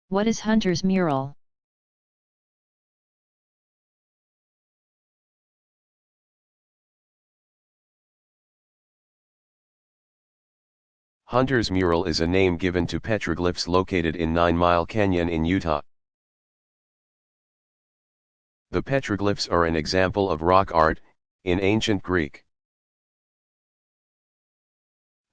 What is Hunter's mural? Hunter's mural is a name given to petroglyphs located in 9 Mile Canyon in Utah. The petroglyphs are an example of rock art, in ancient Greek.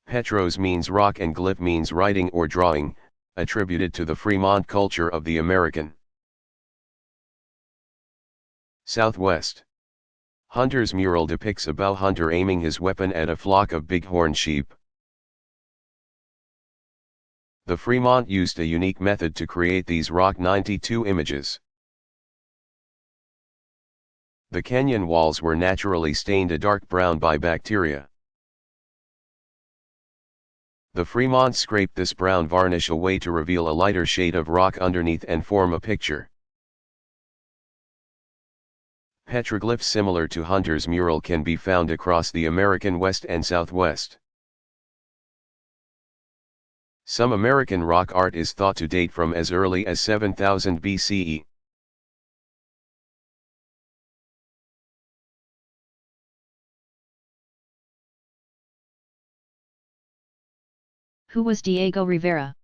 Petros means rock and glyph means writing or drawing, attributed to the Fremont culture of the American Southwest. Hunter's mural depicts a bow hunter aiming his weapon at a flock of bighorn sheep. The Fremont used a unique method to create these Rock 92 images. The canyon walls were naturally stained a dark brown by bacteria. The Fremont scraped this brown varnish away to reveal a lighter shade of rock underneath and form a picture. Petroglyphs similar to Hunter's mural can be found across the American West and Southwest. Some American rock art is thought to date from as early as 7000 BCE. Who was Diego Rivera?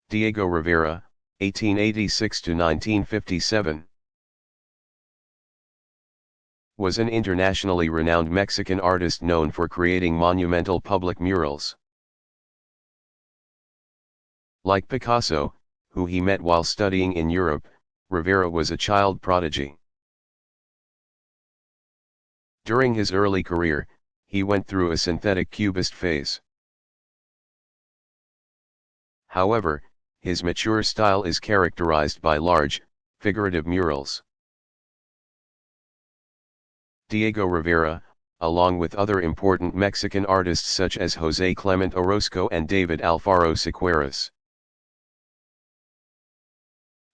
Diego Rivera, 1886 to 1957. Was an internationally renowned Mexican artist known for creating monumental public murals. Like Picasso, who he met while studying in Europe, Rivera was a child prodigy. During his early career, he went through a synthetic cubist phase. However, his mature style is characterized by large, figurative murals. Diego Rivera, along with other important Mexican artists such as José Clemente Orozco and David Alfaro Siqueiros,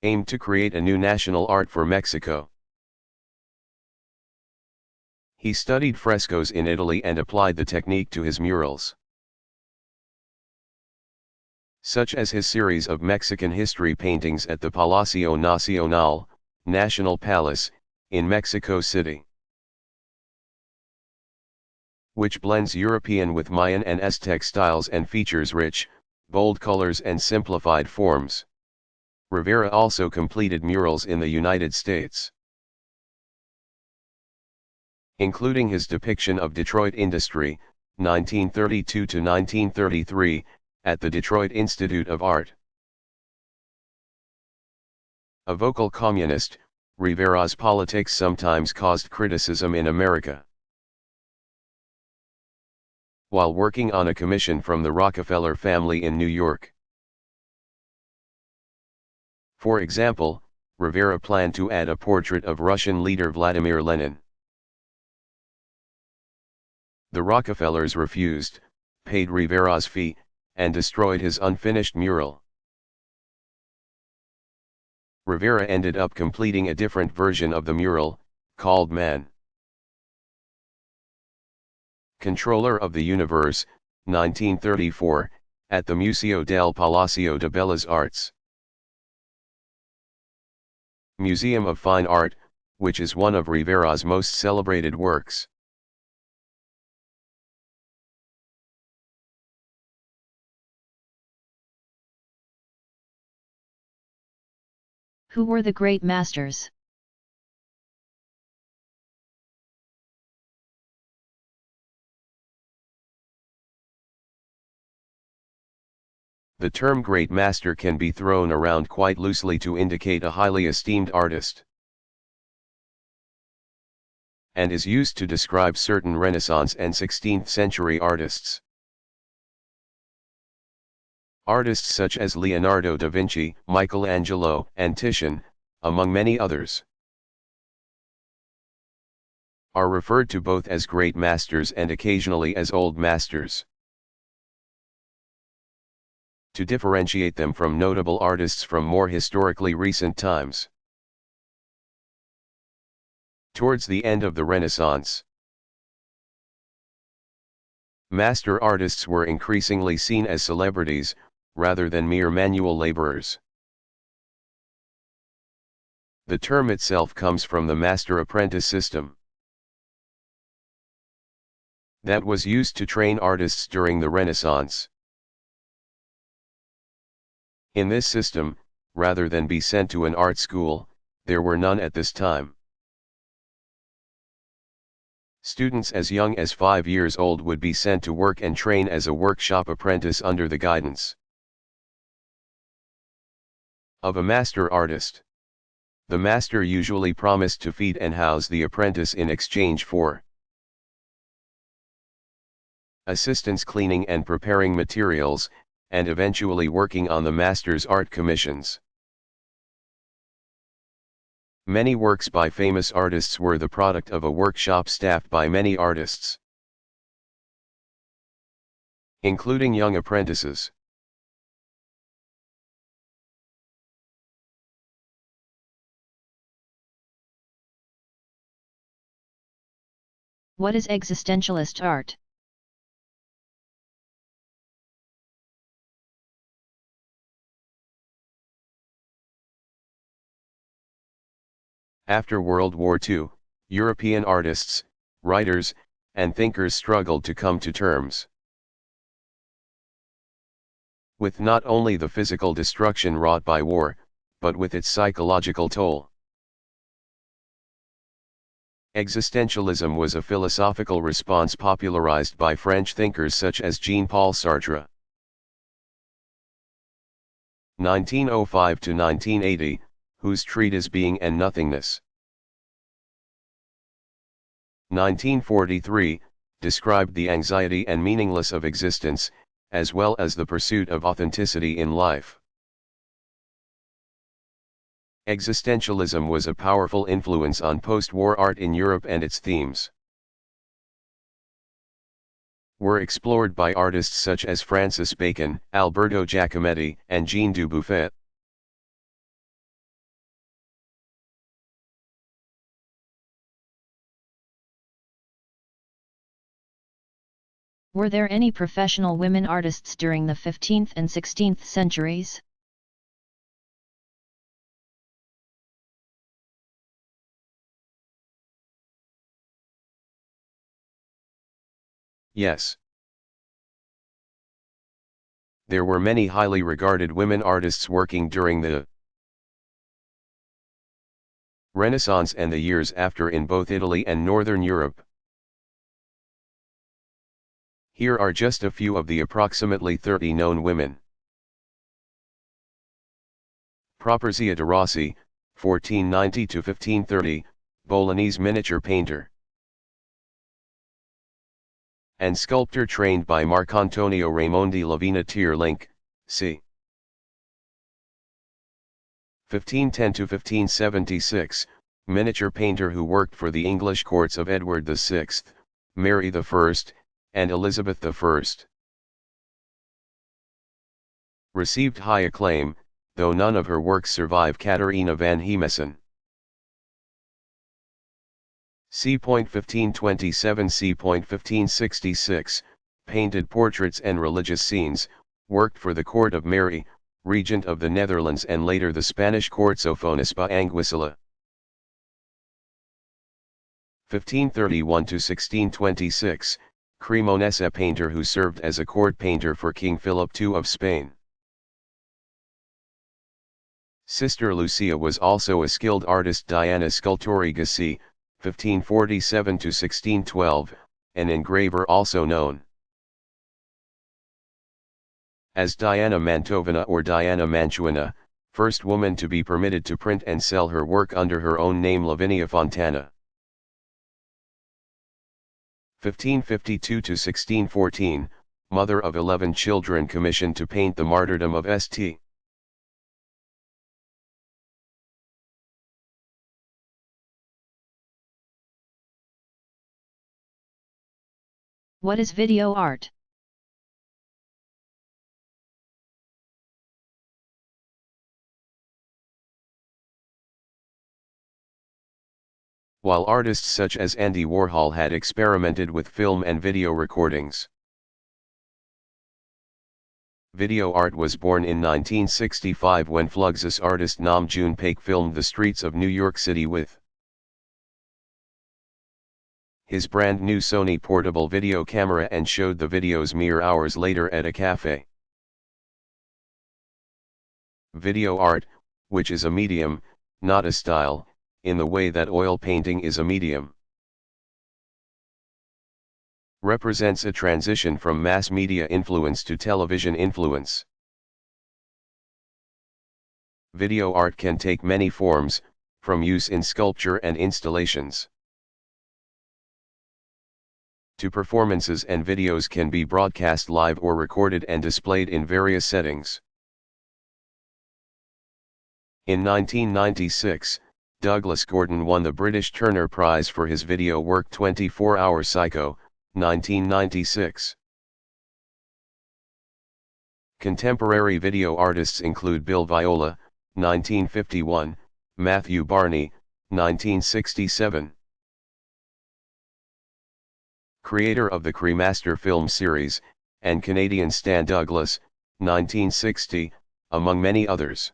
aimed to create a new national art for Mexico. He studied frescoes in Italy and applied the technique to his murals, such as his series of Mexican history paintings at the Palacio Nacional, National Palace, in Mexico City, which blends European with Mayan and Aztec styles and features rich, bold colors and simplified forms. Rivera also completed murals in the United States, including his depiction of Detroit industry, 1932 to 1933, at the Detroit Institute of Art. A vocal communist, Rivera's politics sometimes caused criticism in America. While working on a commission from the Rockefeller family in New York, for example, Rivera planned to add a portrait of Russian leader Vladimir Lenin. The Rockefellers refused, paid Rivera's fee, and destroyed his unfinished mural. Rivera ended up completing a different version of the mural, called Man, Controller of the Universe, 1934, at the Museo del Palacio de Bellas Artes, Museum of Fine Art, which is one of Rivera's most celebrated works. Who were the great masters? The term great master can be thrown around quite loosely to indicate a highly esteemed artist, and is used to describe certain Renaissance and 16th century artists. Artists such as Leonardo da Vinci, Michelangelo, and Titian, among many others, are referred to both as great masters and occasionally as old masters, to differentiate them from notable artists from more historically recent times. Towards the end of the Renaissance, master artists were increasingly seen as celebrities, rather than mere manual laborers. The term itself comes from the master-apprentice system that was used to train artists during the Renaissance. In this system, rather than be sent to an art school, there were none at this time. Students as young as 5 years old would be sent to work and train as a workshop apprentice under the guidance of a master artist. The master usually promised to feed and house the apprentice in exchange for assistance cleaning and preparing materials, and eventually working on the master's art commissions. Many works by famous artists were the product of a workshop staffed by many artists, including young apprentices. What is existentialist art? After World War II, European artists, writers, and thinkers struggled to come to terms with not only the physical destruction wrought by war, but with its psychological toll. Existentialism was a philosophical response popularized by French thinkers such as Jean-Paul Sartre. 1905 to 1980, whose treatise Being and Nothingness. 1943, described the anxiety and meaninglessness of existence, as well as the pursuit of authenticity in life. Existentialism was a powerful influence on post-war art in Europe, and its themes were explored by artists such as Francis Bacon, Alberto Giacometti, and Jean Dubuffet. Were there any professional women artists during the 15th and 16th centuries? Yes. There were many highly regarded women artists working during the Renaissance and the years after in both Italy and Northern Europe. Here are just a few of the approximately 30 known women. Properzia de Rossi, 1490 to 1530, Bolognese miniature painter and sculptor trained by Marcantonio Raimondi Lavina Tierlink, c. 1510 to 1576, miniature painter who worked for the English courts of Edward VI, Mary I, and Elizabeth I. Received high acclaim, though none of her works survive. Catharina van Hemessen, c. 1527 c. 1566, painted portraits and religious scenes, worked for the court of Mary, regent of the Netherlands, and later the Spanish court. Sofonisba Anguissa, 1531 to 1626, Cremonesa painter who served as a court painter for King Philip II of Spain. Sister Lucia was also a skilled artist. Diana Scultori Gassi, 1547 to 1612, an engraver also known as Diana Mantovana or Diana Mantuana, first woman to be permitted to print and sell her work under her own name. Lavinia Fontana, 1552 to 1614, mother of 11 children, commissioned to paint the martyrdom of St. What is video art? while artists such as Andy Warhol had experimented with film and video recordings. Video art was born in 1965 when Fluxus artist Nam June Paik filmed the streets of New York City with his brand new Sony portable video camera and showed the videos mere hours later at a cafe. Video art, which is a medium, not a style, in the way that oil painting is a medium, represents a transition from mass media influence to television influence. Video art can take many forms, from use in sculpture and installations to performances, and videos can be broadcast live or recorded and displayed in various settings. In 1996, Douglas Gordon won the British Turner Prize for his video work 24 Hour Psycho, 1996. Contemporary video artists include Bill Viola, 1951, Matthew Barney, 1967. Creator of the Cremaster film series, and Canadian Stan Douglas, 1960, among many others.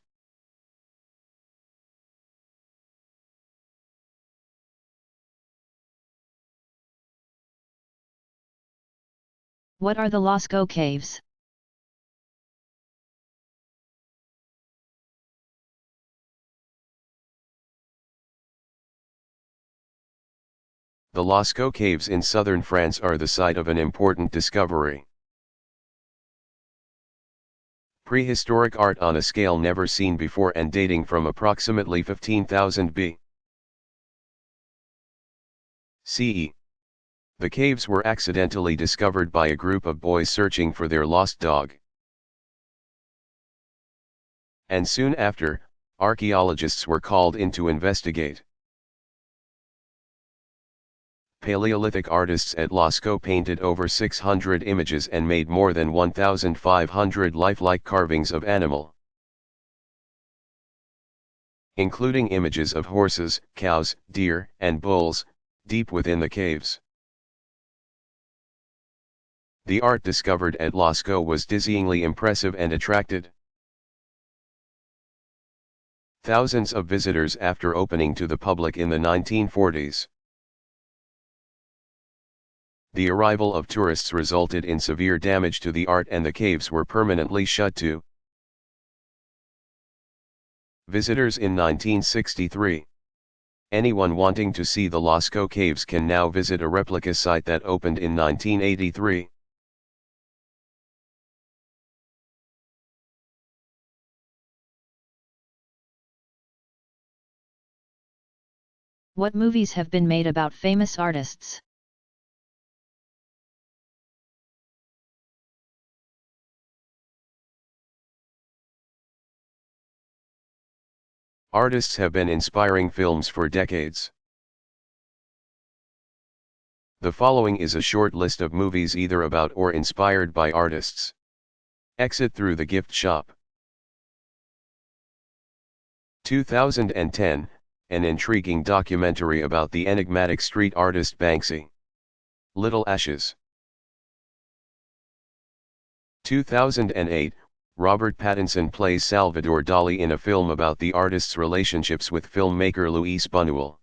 What are the Lascaux Caves? The Lascaux Caves in southern France are the site of an important discovery. Prehistoric art on a scale never seen before and dating from approximately 15,000 B.C.E. The caves were accidentally discovered by a group of boys searching for their lost dog. And soon after, archaeologists were called in to investigate. Paleolithic artists at Lascaux painted over 600 images and made more than 1,500 lifelike carvings of animal, including images of horses, cows, deer, and bulls, deep within the caves. The art discovered at Lascaux was dizzyingly impressive and attracted thousands of visitors after opening to the public in the 1940s. The arrival of tourists resulted in severe damage to the art and the caves were permanently shut to visitors in 1963. Anyone wanting to see the Lascaux Caves can now visit a replica site that opened in 1983. What movies have been made about famous artists? Artists have been inspiring films for decades. The following is a short list of movies either about or inspired by artists. Exit Through the Gift Shop. 2010, an intriguing documentary about the enigmatic street artist Banksy. Little Ashes. 2008, Robert Pattinson plays Salvador Dali in a film about the artist's relationships with filmmaker Luis Buñuel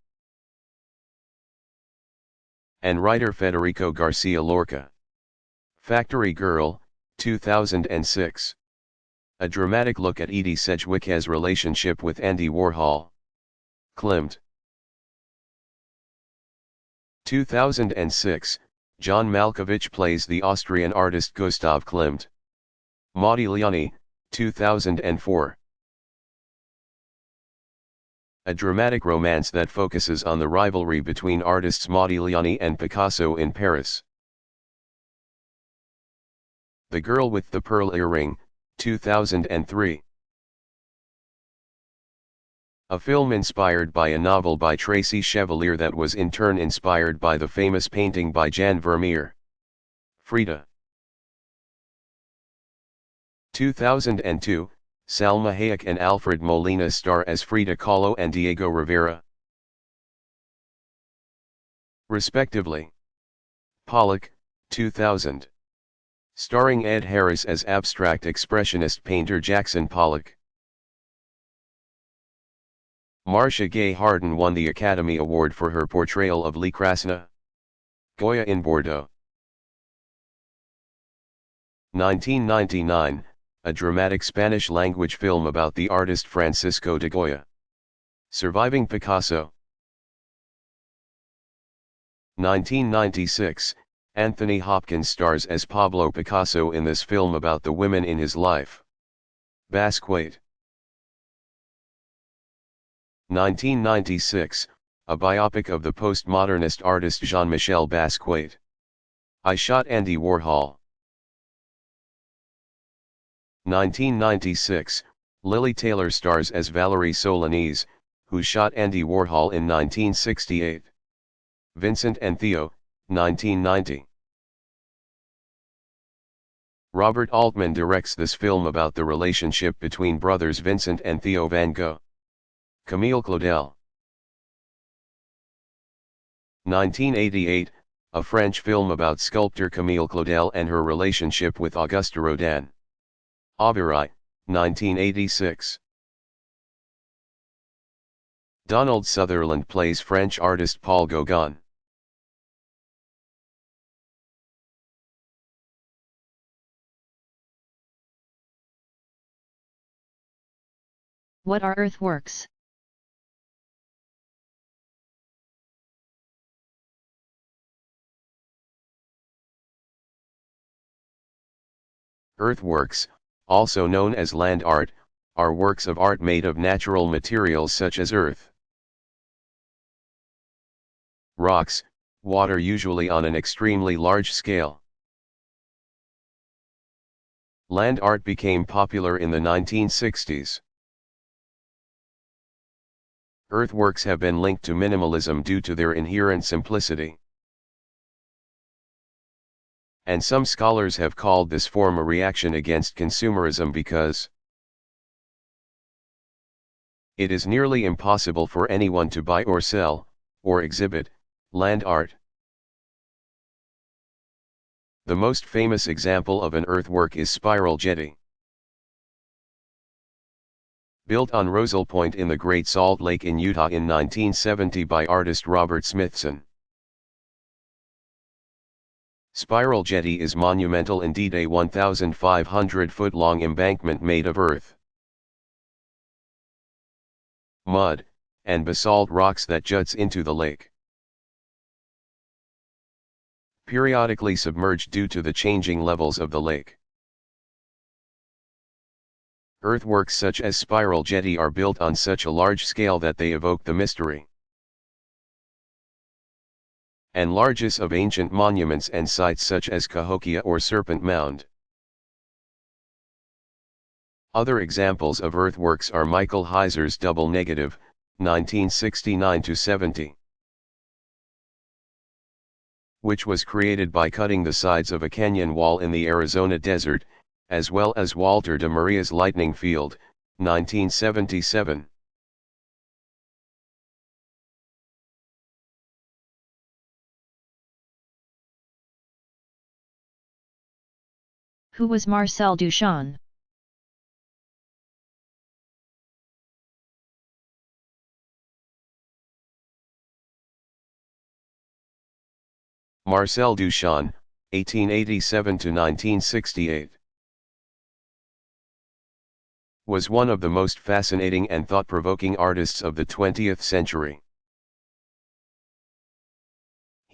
and writer Federico Garcia Lorca. Factory Girl, 2006. A dramatic look at Edie Sedgwick's relationship with Andy Warhol. Klimt. 2006, John Malkovich plays the Austrian artist Gustav Klimt. Modigliani, 2004. A dramatic romance that focuses on the rivalry between artists Modigliani and Picasso in Paris. The Girl with the Pearl Earring, 2003. A film inspired by a novel by Tracy Chevalier that was in turn inspired by the famous painting by Jan Vermeer. Frida. 2002, Salma Hayek and Alfred Molina star as Frida Kahlo and Diego Rivera. respectively. Pollock, 2000. Starring Ed Harris as abstract expressionist painter Jackson Pollock. Marcia Gay Harden won the Academy Award for her portrayal of Krasna Goya in Bordeaux. 1999, a dramatic Spanish-language film about the artist Francisco de Goya. Surviving Picasso. 1996, Anthony Hopkins stars as Pablo Picasso in this film about the women in his life. Basquiat. 1996, a biopic of the postmodernist artist Jean-Michel Basquiat. I Shot Andy Warhol. 1996, Lily Taylor stars as Valerie Solanese, who shot Andy Warhol in 1968. Vincent and Theo, 1990. Robert Altman directs this film about the relationship between brothers Vincent and Theo Van Gogh. Camille Claudel. 1988, a French film about sculptor Camille Claudel and her relationship with Auguste Rodin. Auberai, 1986. Donald Sutherland plays French artist Paul Gauguin. What are earthworks? Earthworks, also known as land art, are works of art made of natural materials such as earth, rocks, water, usually on an extremely large scale. Land art became popular in the 1960s. Earthworks have been linked to minimalism due to their inherent simplicity. And some scholars have called this form a reaction against consumerism because it is nearly impossible for anyone to buy or sell, or exhibit, land art. The most famous example of an earthwork is Spiral Jetty. Built on Rosal Point in the Great Salt Lake in Utah in 1970 by artist Robert Smithson. Spiral Jetty is monumental indeed, a 1,500-foot-long embankment made of earth, mud, and basalt rocks that juts into the lake. Periodically submerged due to the changing levels of the lake. Earthworks such as Spiral Jetty are built on such a large scale that they evoke the mystery and largesse of ancient monuments and sites such as Cahokia or Serpent Mound. Other examples of earthworks are Michael Heiser's Double Negative, 1969-70, which was created by cutting the sides of a canyon wall in the Arizona desert, as well as Walter de Maria's Lightning Field, 1977. Who was Marcel Duchamp? Marcel Duchamp, 1887-1968. Was one of the most fascinating and thought-provoking artists of the 20th century.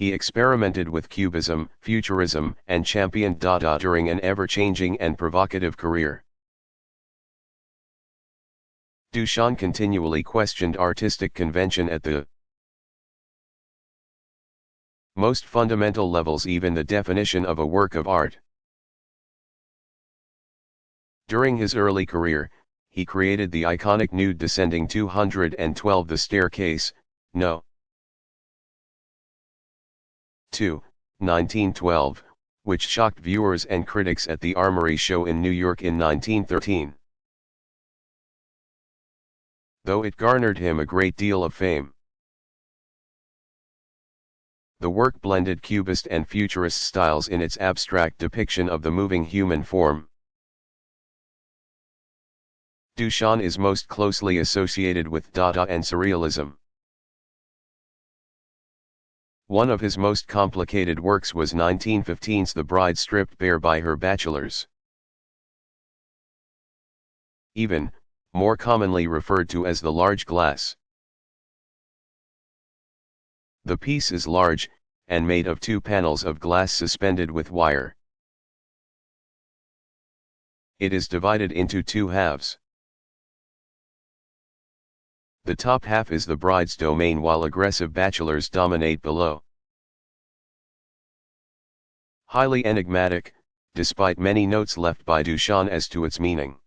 He experimented with Cubism, Futurism, and championed Dada during an ever-changing and provocative career. Duchamp continually questioned artistic convention at the most fundamental levels, even the definition of a work of art. During his early career, he created the iconic nude descending 212 The Staircase, No. 2, 1912, which shocked viewers and critics at the Armory Show in New York in 1913. Though it garnered him a great deal of fame. The work blended Cubist and Futurist styles in its abstract depiction of the moving human form. Duchamp is most closely associated with Dada and Surrealism. One of his most complicated works was 1915's The Bride stripped bare by her bachelors. Even, more commonly referred to as the large glass. The piece is large, and made of 2 panels of glass suspended with wire. It is divided into 2 halves. The top half is the bride's domain while aggressive bachelors dominate below. Highly enigmatic, despite many notes left by Duchamp as to its meaning.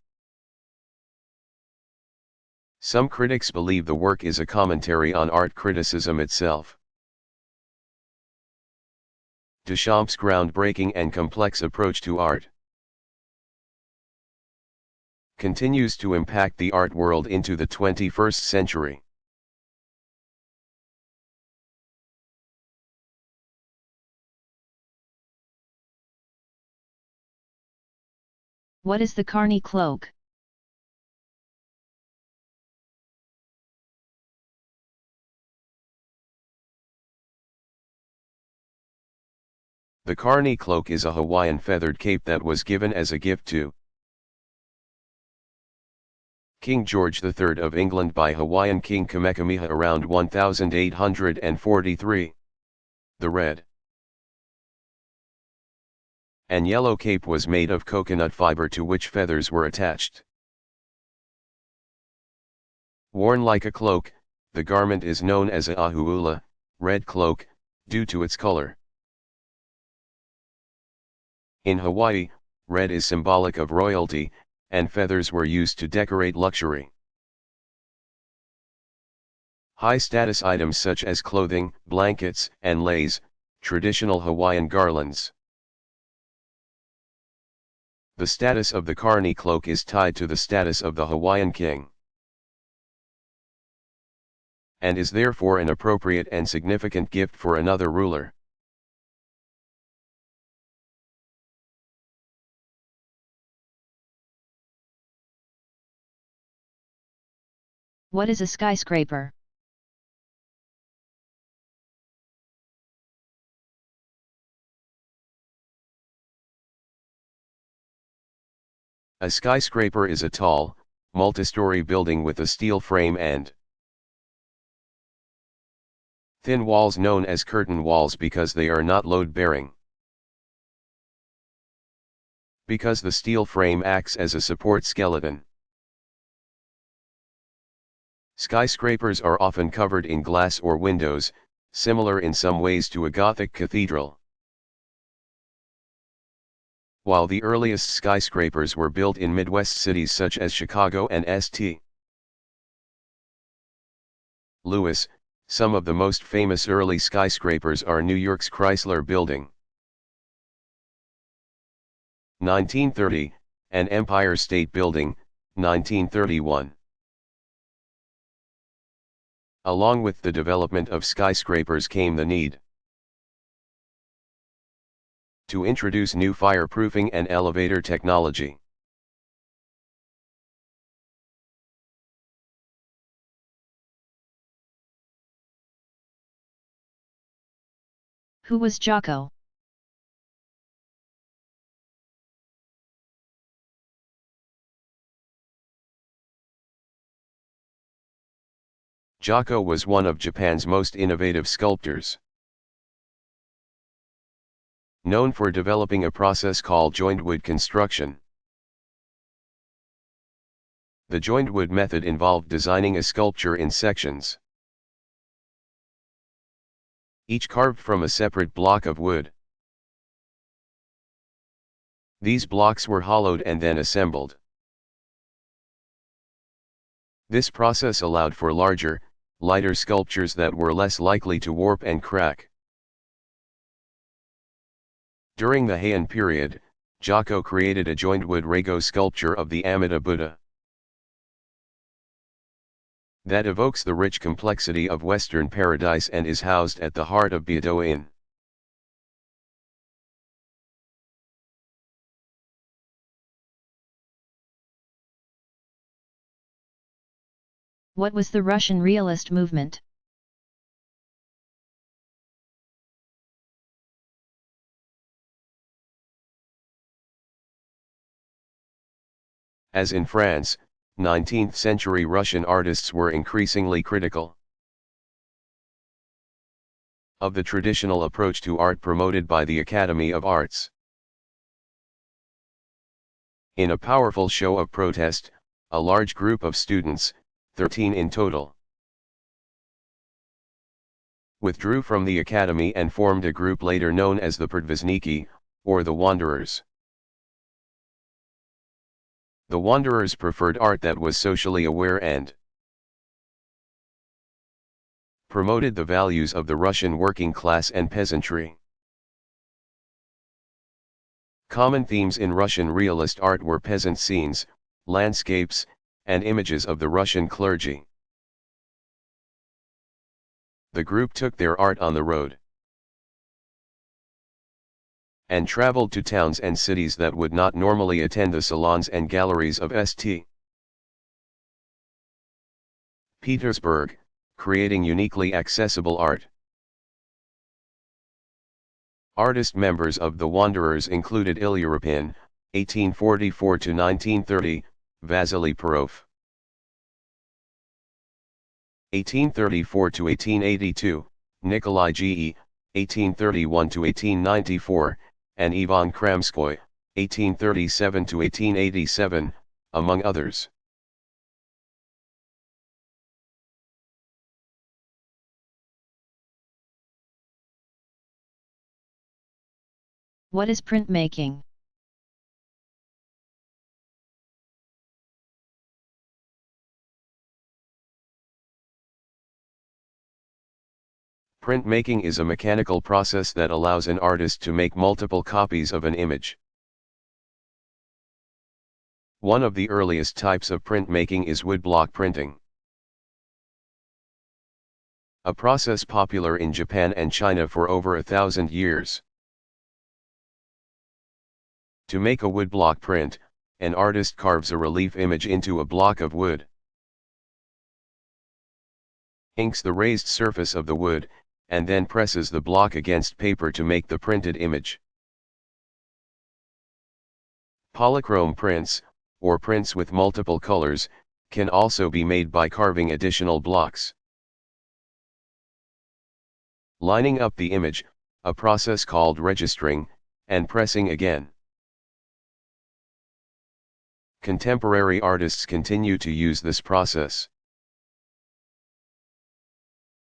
Some critics believe the work is a commentary on art criticism itself. Duchamp's groundbreaking and complex approach to art continues to impact the art world into the 21st century. What is the Carney cloak? The Carney cloak is a Hawaiian feathered cape that was given as a gift to King George III of England by Hawaiian King Kamehameha around 1843. The red and yellow cape was made of coconut fiber to which feathers were attached. Worn like a cloak, the garment is known as a ahu'ula, red cloak, due to its color. In Hawaii, red is symbolic of royalty, and feathers were used to decorate luxury. High-status items such as clothing, blankets, and leis, traditional Hawaiian garlands. The status of the Carney cloak is tied to the status of the Hawaiian king, and is therefore an appropriate and significant gift for another ruler. What is a skyscraper? A skyscraper is a tall, multi-story building with a steel frame and thin walls known as curtain walls because they are not load-bearing. Because the steel frame acts as a support skeleton. Skyscrapers are often covered in glass or windows, similar in some ways to a Gothic cathedral. While the earliest skyscrapers were built in Midwest cities such as Chicago and St. Louis, some of the most famous early skyscrapers are New York's Chrysler Building, 1930, and Empire State Building, 1931. Along with the development of skyscrapers came the need to introduce new fireproofing and elevator technology. Who was Jocko? Jocko was one of Japan's most innovative sculptors, known for developing a process called joined wood construction. The joined wood method involved designing a sculpture in sections, each carved from a separate block of wood. These blocks were hollowed and then assembled. This process allowed for larger, lighter sculptures that were less likely to warp and crack. During the Heian period, Jocko created a joined wood Rego sculpture of the Amida Buddha. that evokes the rich complexity of Western paradise and is housed at the heart of Bordeaux Inn. What was the Russian realist movement? As in France, 19th-century Russian artists were increasingly critical of the traditional approach to art promoted by the Academy of Arts. In a powerful show of protest, a large group of students, 13 in total, withdrew from the academy and formed a group later known as the Podvizniki, or the Wanderers. The Wanderers preferred art that was socially aware and promoted the values of the Russian working class and peasantry. Common themes in Russian realist art were peasant scenes, landscapes, and images of the Russian clergy. The group took their art on the road and traveled to towns and cities that would not normally attend the salons and galleries of St. Petersburg, creating uniquely accessible art. Artist members of the Wanderers included Ilya Repin, 1844–1930, Vasily Perov, 1834–1882, Nikolai Ge, 1831–1894, and Ivan Kramskoy, 1837–1887, among others. What is printmaking? Printmaking is a mechanical process that allows an artist to make multiple copies of an image. One of the earliest types of printmaking is woodblock printing, a process popular in Japan and China for over 1,000 years. To make a woodblock print, an artist carves a relief image into a block of wood, inks the raised surface of the wood, and then presses the block against paper to make the printed image. Polychrome prints, or prints with multiple colors, can also be made by carving additional blocks, lining up the image, a process called registering, and pressing again. Contemporary artists continue to use this process.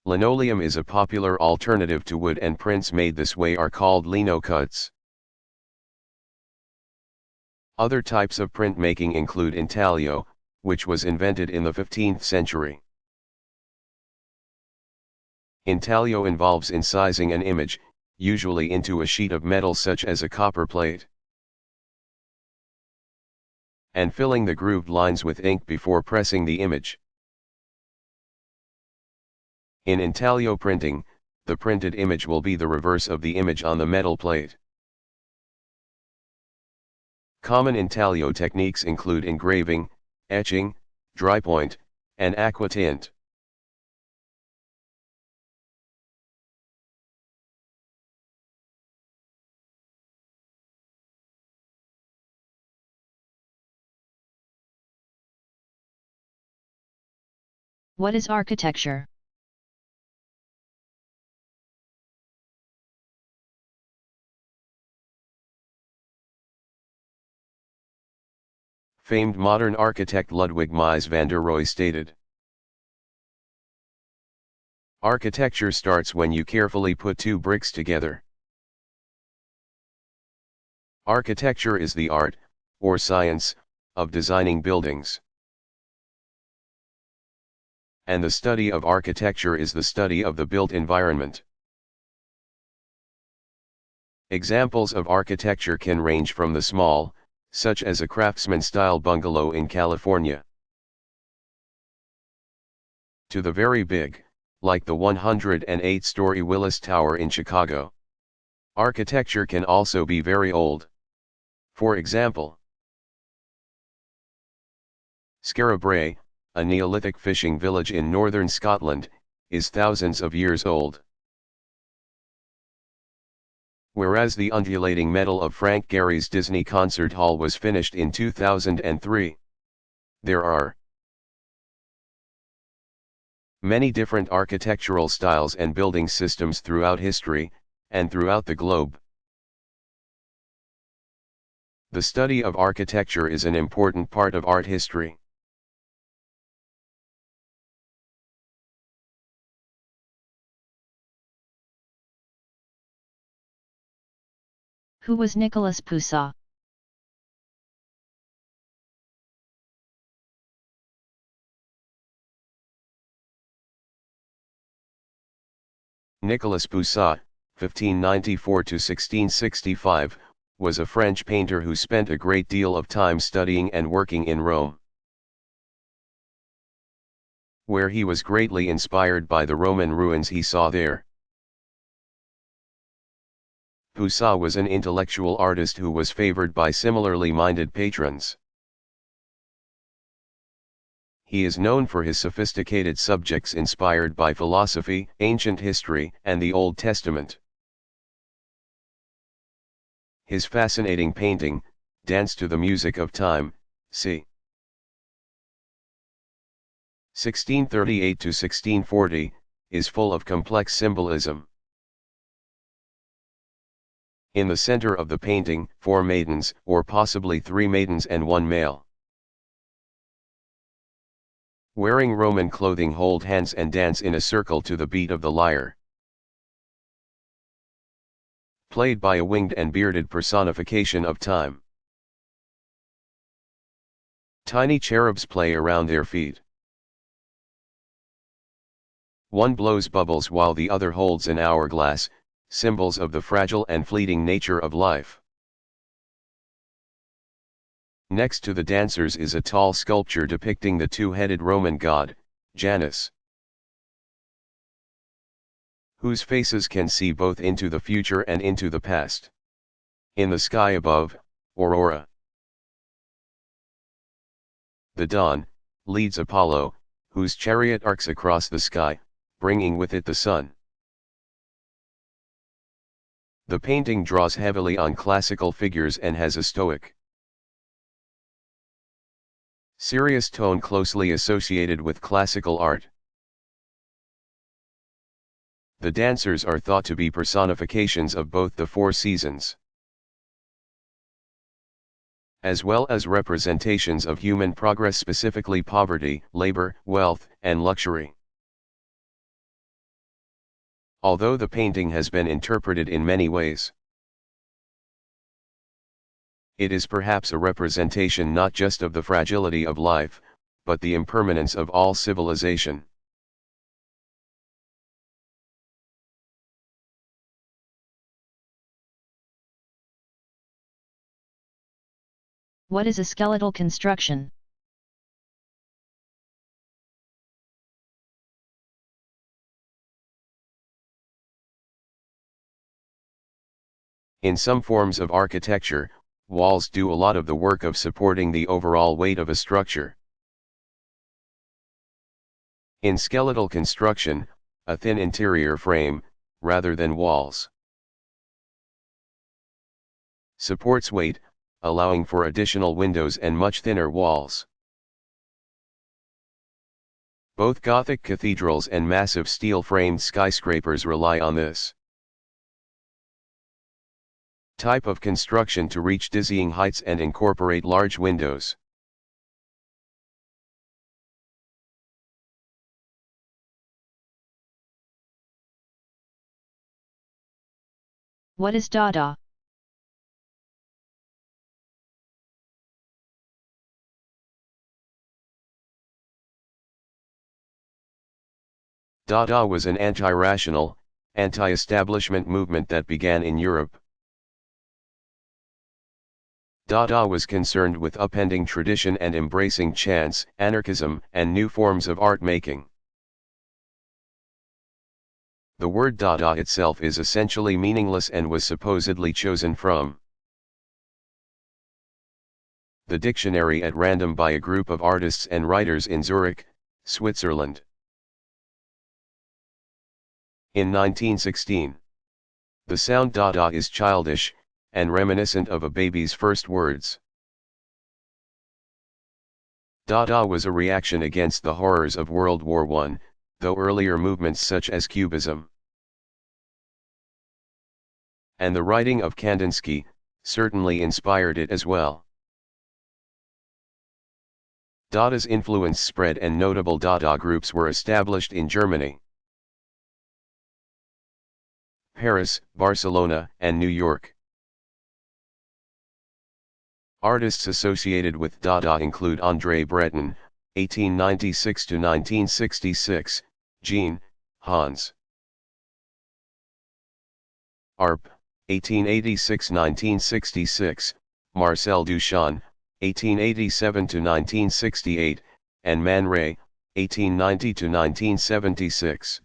Linoleum is a popular alternative to wood, and prints made this way are called lino cuts. Other types of printmaking include intaglio, which was invented in the 15th century. Intaglio involves incising an image, usually into a sheet of metal such as a copper plate, and filling the grooved lines with ink before pressing the image. In intaglio printing, the printed image will be the reverse of the image on the metal plate. Common intaglio techniques include engraving, etching, dry point, and aqua tint. What is architecture? Famed modern architect Ludwig Mies van der Rohe stated, "Architecture starts when you carefully put two bricks together." Architecture is the art, or science, of designing buildings. And the study of architecture is the study of the built environment. Examples of architecture can range from the small, such as a craftsman-style bungalow in California, to the very big, like the 108-story Willis Tower in Chicago. Architecture can also be very old. For example, Intrebari, a Neolithic fishing village in northern Scotland, is thousands of years old. Whereas the undulating metal of Frank Gehry's Disney Concert Hall was finished in 2003. There are many different architectural styles and building systems throughout history, and throughout the globe. The study of architecture is an important part of art history. Who was Nicolas Poussin? Nicolas Poussin, 1594–1665, was a French painter who spent a great deal of time studying and working in Rome, where he was greatly inspired by the Roman ruins he saw there. Poussin was an intellectual artist who was favored by similarly minded patrons. He is known for his sophisticated subjects inspired by philosophy, ancient history, and the Old Testament. His fascinating painting, Dance to the Music of Time, c. 1638–1640, is full of complex symbolism. In the center of the painting, 4 maidens, or possibly 3 maidens and 1 male, wearing Roman clothing, hold hands and dance in a circle to the beat of the lyre, played by a winged and bearded personification of time. Tiny cherubs play around their feet. One blows bubbles while the other holds an hourglass, symbols of the fragile and fleeting nature of life. Next to the dancers is a tall sculpture depicting the 2-headed Roman god, Janus, whose faces can see both into the future and into the past. In the sky above, Aurora, the dawn, leads Apollo, whose chariot arcs across the sky, bringing with it the sun. The painting draws heavily on classical figures and has a stoic, serious tone closely associated with classical art. The dancers are thought to be personifications of both the 4 seasons, as well as representations of human progress, specifically poverty, labor, wealth, and luxury. Although the painting has been interpreted in many ways, it is perhaps a representation not just of the fragility of life, but the impermanence of all civilization. What is a skeletal construction? In some forms of architecture, walls do a lot of the work of supporting the overall weight of a structure. In skeletal construction, a thin interior frame, rather than walls, supports weight, allowing for additional windows and much thinner walls. Both Gothic cathedrals and massive steel-framed skyscrapers rely on this type of construction to reach dizzying heights and incorporate large windows. What is Dada? Dada was an anti-rational, anti-establishment movement that began in Europe. Dada was concerned with upending tradition and embracing chance, anarchism, and new forms of art making. The word Dada itself is essentially meaningless and was supposedly chosen from the dictionary at random by a group of artists and writers in Zurich, Switzerland. In 1916, the sound Dada is childish, and reminiscent of a baby's first words. Dada was a reaction against the horrors of World War I, though earlier movements such as Cubism and the writing of Kandinsky certainly inspired it as well. Dada's influence spread and notable Dada groups were established in Germany, Paris, Barcelona, and New York. Artists associated with Dada include André Breton, 1896–1966, Jean, Hans Arp, 1886–1966, Marcel Duchamp, 1887–1968, and Man Ray, 1890–1976.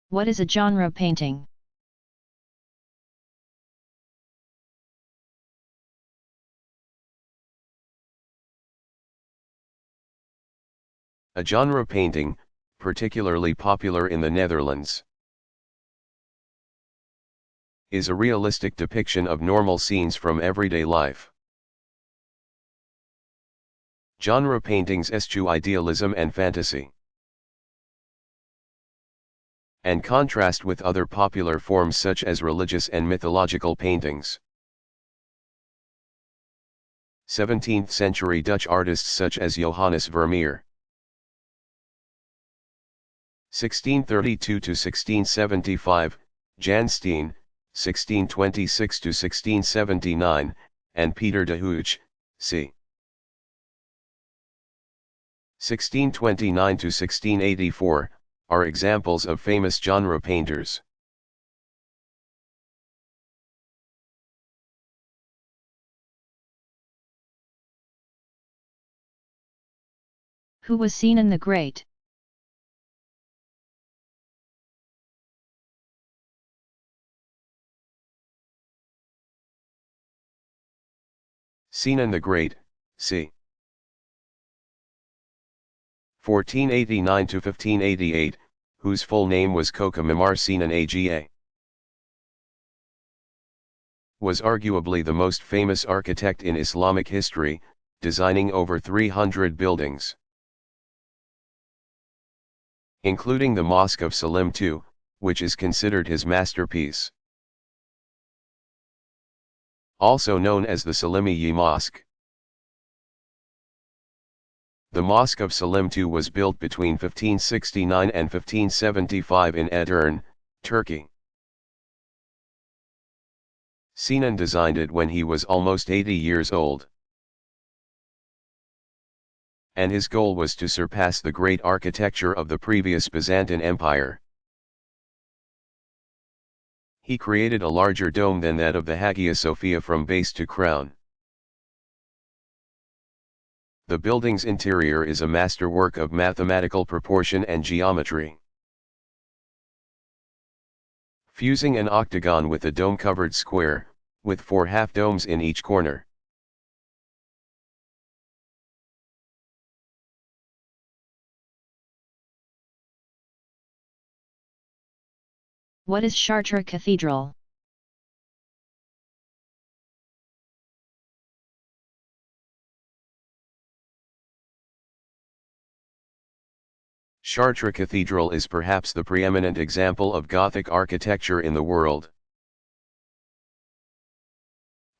What is a genre painting? A genre painting, particularly popular in the Netherlands, is a realistic depiction of normal scenes from everyday life. Genre paintings eschew idealism and fantasy, and contrast with other popular forms such as religious and mythological paintings. 17th-century Dutch artists such as Johannes Vermeer, 1632–1675, Jan Steen, 1626–1679, and Peter de Hooch, c. 1629–1684, are examples of famous genre painters. Who was Sinan the Great? Sinan the Great, c. 1489–1588, whose full name was Koka Mimar Sinan Aga, was arguably the most famous architect in Islamic history, designing over 300 buildings, including the Mosque of Salim II, which is considered his masterpiece. Also known as the Salimi Mosque. The Mosque of Salim II was built between 1569 and 1575 in Edirne, Turkey. Sinan designed it when he was almost 80 years old, and his goal was to surpass the great architecture of the previous Byzantine Empire. He created a larger dome than that of the Hagia Sophia from base to crown. The building's interior is a masterwork of mathematical proportion and geometry, fusing an octagon with a dome-covered square, with 4 half-domes in each corner. What is Chartres Cathedral? Chartres Cathedral is perhaps the preeminent example of Gothic architecture in the world.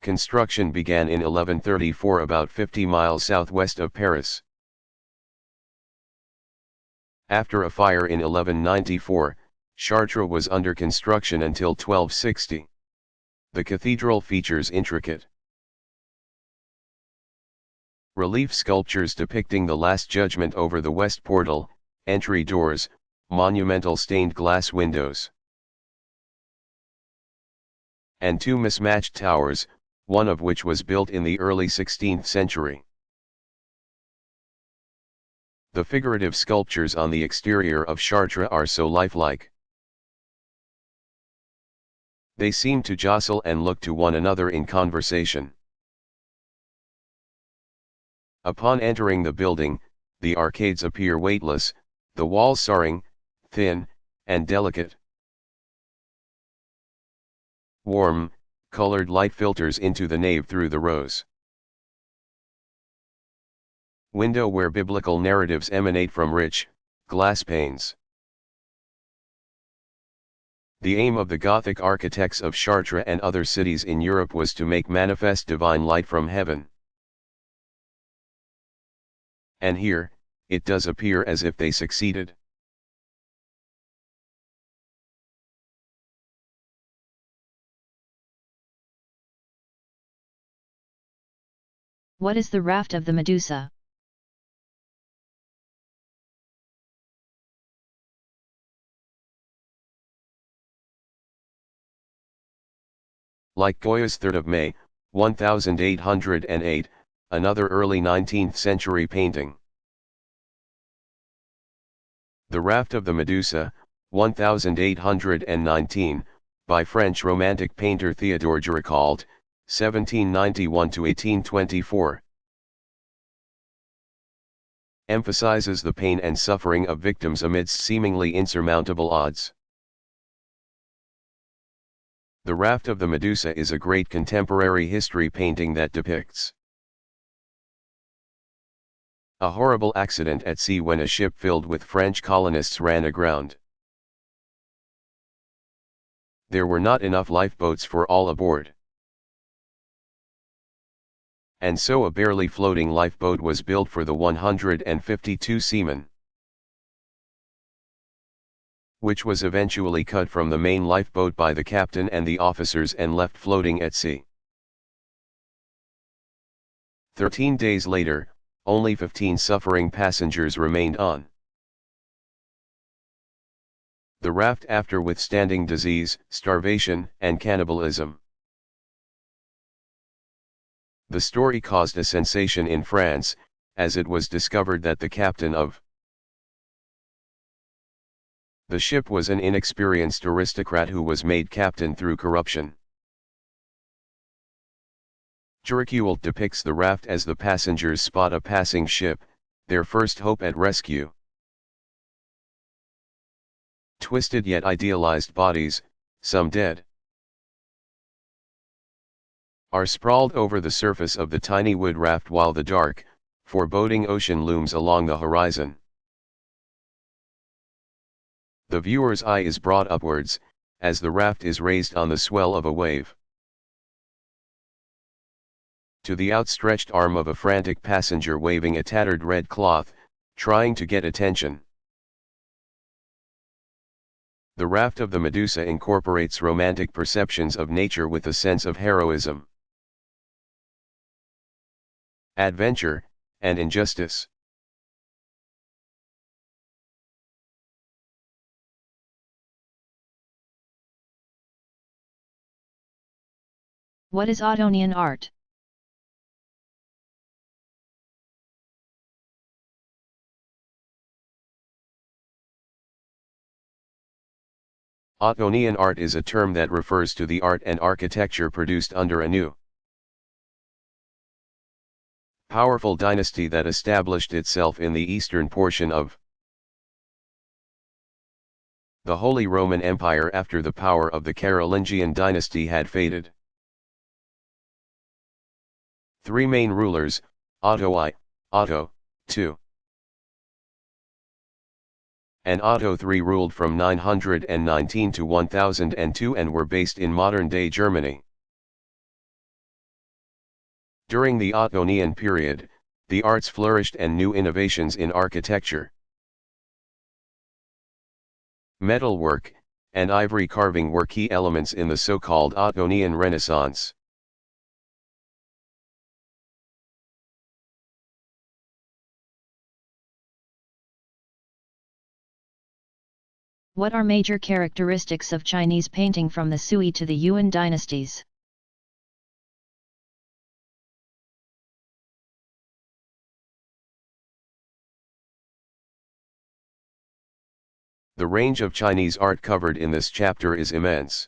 Construction began in 1134 about 50 miles southwest of Paris. After a fire in 1194, Chartres was under construction until 1260. The cathedral features intricate relief sculptures depicting the Last Judgment over the west portal, entry doors, monumental stained glass windows, and 2 mismatched towers, one of which was built in the early 16th century. The figurative sculptures on the exterior of Chartres are so lifelike. They seem to jostle and look to one another in conversation. Upon entering the building, the arcades appear weightless, the walls soaring, thin, and delicate. Warm, colored light filters into the nave through the rows. Window where biblical narratives emanate from rich, glass panes. The aim of the Gothic architects of Chartres and other cities in Europe was to make manifest divine light from heaven. And here, it does appear as if they succeeded. What is the raft of the Medusa? Like Goya's 3rd of May, 1808, another early 19th century painting. The Raft of the Medusa, 1819, by French Romantic painter Théodore Géricault, 1791–1824. Emphasizes the pain and suffering of victims amidst seemingly insurmountable odds. The Raft of the Medusa is a great contemporary history painting that depicts a horrible accident at sea when a ship filled with French colonists ran aground. There were not enough lifeboats for all aboard. And so a barely floating lifeboat was built for the 152 seamen, which was eventually cut from the main lifeboat by the captain and the officers and left floating at sea. 13 days later, only 15 suffering passengers remained on the raft after withstanding disease, starvation, and cannibalism. The story caused a sensation in France, as it was discovered that the captain of the ship was an inexperienced aristocrat who was made captain through corruption. Géricault depicts the raft as the passengers spot a passing ship, their first hope at rescue. Twisted yet idealized bodies, some dead, are sprawled over the surface of the tiny wood raft while the dark, foreboding ocean looms along the horizon. The viewer's eye is brought upwards, as the raft is raised on the swell of a wave, to the outstretched arm of a frantic passenger waving a tattered red cloth, trying to get attention. The Raft of the Medusa incorporates romantic perceptions of nature with a sense of heroism, adventure, and injustice. What is Ottonian art? Ottonian art is a term that refers to the art and architecture produced under a new, powerful dynasty that established itself in the eastern portion of the Holy Roman Empire after the power of the Carolingian dynasty had faded. Three main rulers, Otto I, Otto II, and Otto III ruled from 919 to 1002 and were based in modern-day Germany. During the Ottonian period, the arts flourished and new innovations in architecture, metalwork, and ivory carving were key elements in the so-called Ottonian Renaissance. What are major characteristics of Chinese painting from the Sui to the Yuan dynasties? The range of Chinese art covered in this chapter is immense.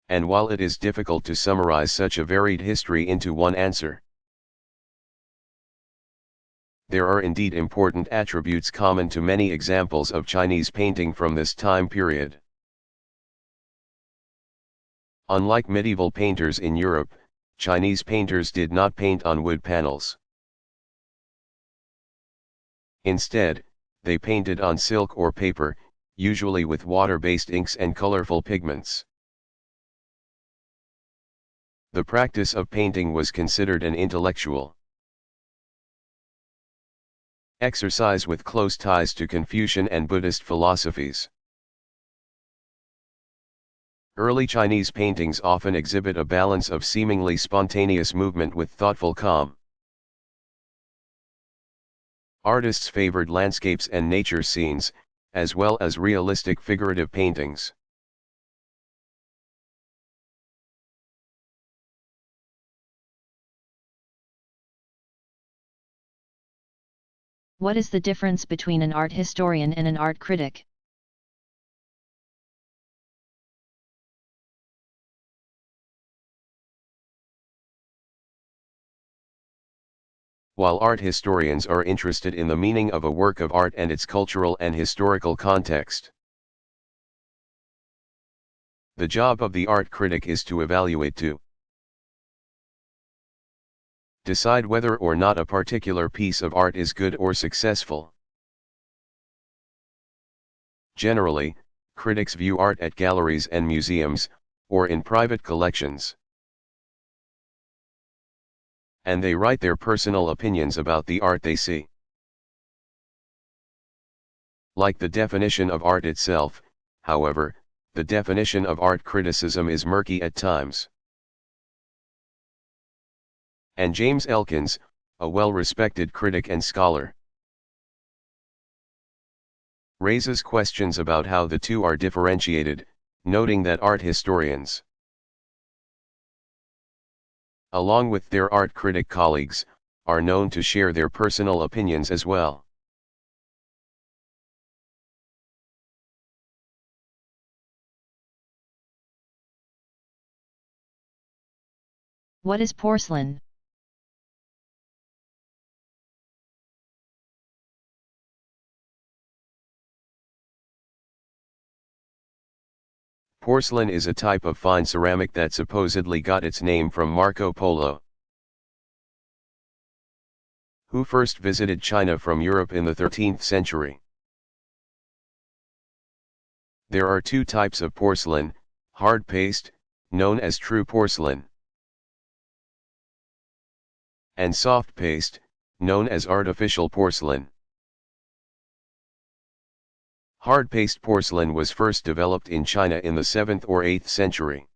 And while it is difficult to summarize such a varied history into one answer, there are indeed important attributes common to many examples of Chinese painting from this time period. Unlike medieval painters in Europe, Chinese painters did not paint on wood panels. Instead, they painted on silk or paper, usually with water-based inks and colorful pigments. The practice of painting was considered an intellectual exercise with close ties to Confucian and Buddhist philosophies. Early Chinese paintings often exhibit a balance of seemingly spontaneous movement with thoughtful calm. Artists favored landscapes and nature scenes, as well as realistic figurative paintings. What is the difference between an art historian and an art critic? While art historians are interested in the meaning of a work of art and its cultural and historical context, the job of the art critic is to evaluate, to decide whether or not a particular piece of art is good or successful. Generally, critics view art at galleries and museums, or in private collections, and they write their personal opinions about the art they see. Like the definition of art itself, however, the definition of art criticism is murky at times. And James Elkins, a well-respected critic and scholar, raises questions about how the two are differentiated, noting that art historians, along with their art critic colleagues, are known to share their personal opinions as well. What is porcelain? Porcelain is a type of fine ceramic that supposedly got its name from Marco Polo, who first visited China from Europe in the 13th century. There are two types of porcelain: hard paste, known as true porcelain, and soft paste, known as artificial porcelain. Hard paste porcelain was first developed in China in the 7th or 8th century,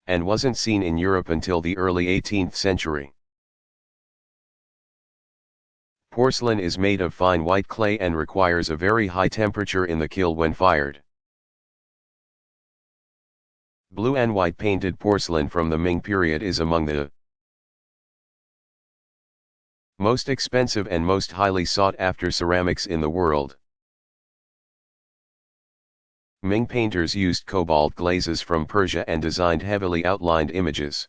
and wasn't seen in Europe until the early 18th century. Porcelain is made of fine white clay and requires a very high temperature in the kiln when fired. Blue and white painted porcelain from the Ming period is among the most expensive and most highly sought after ceramics in the world. Ming painters used cobalt glazes from Persia and designed heavily outlined images.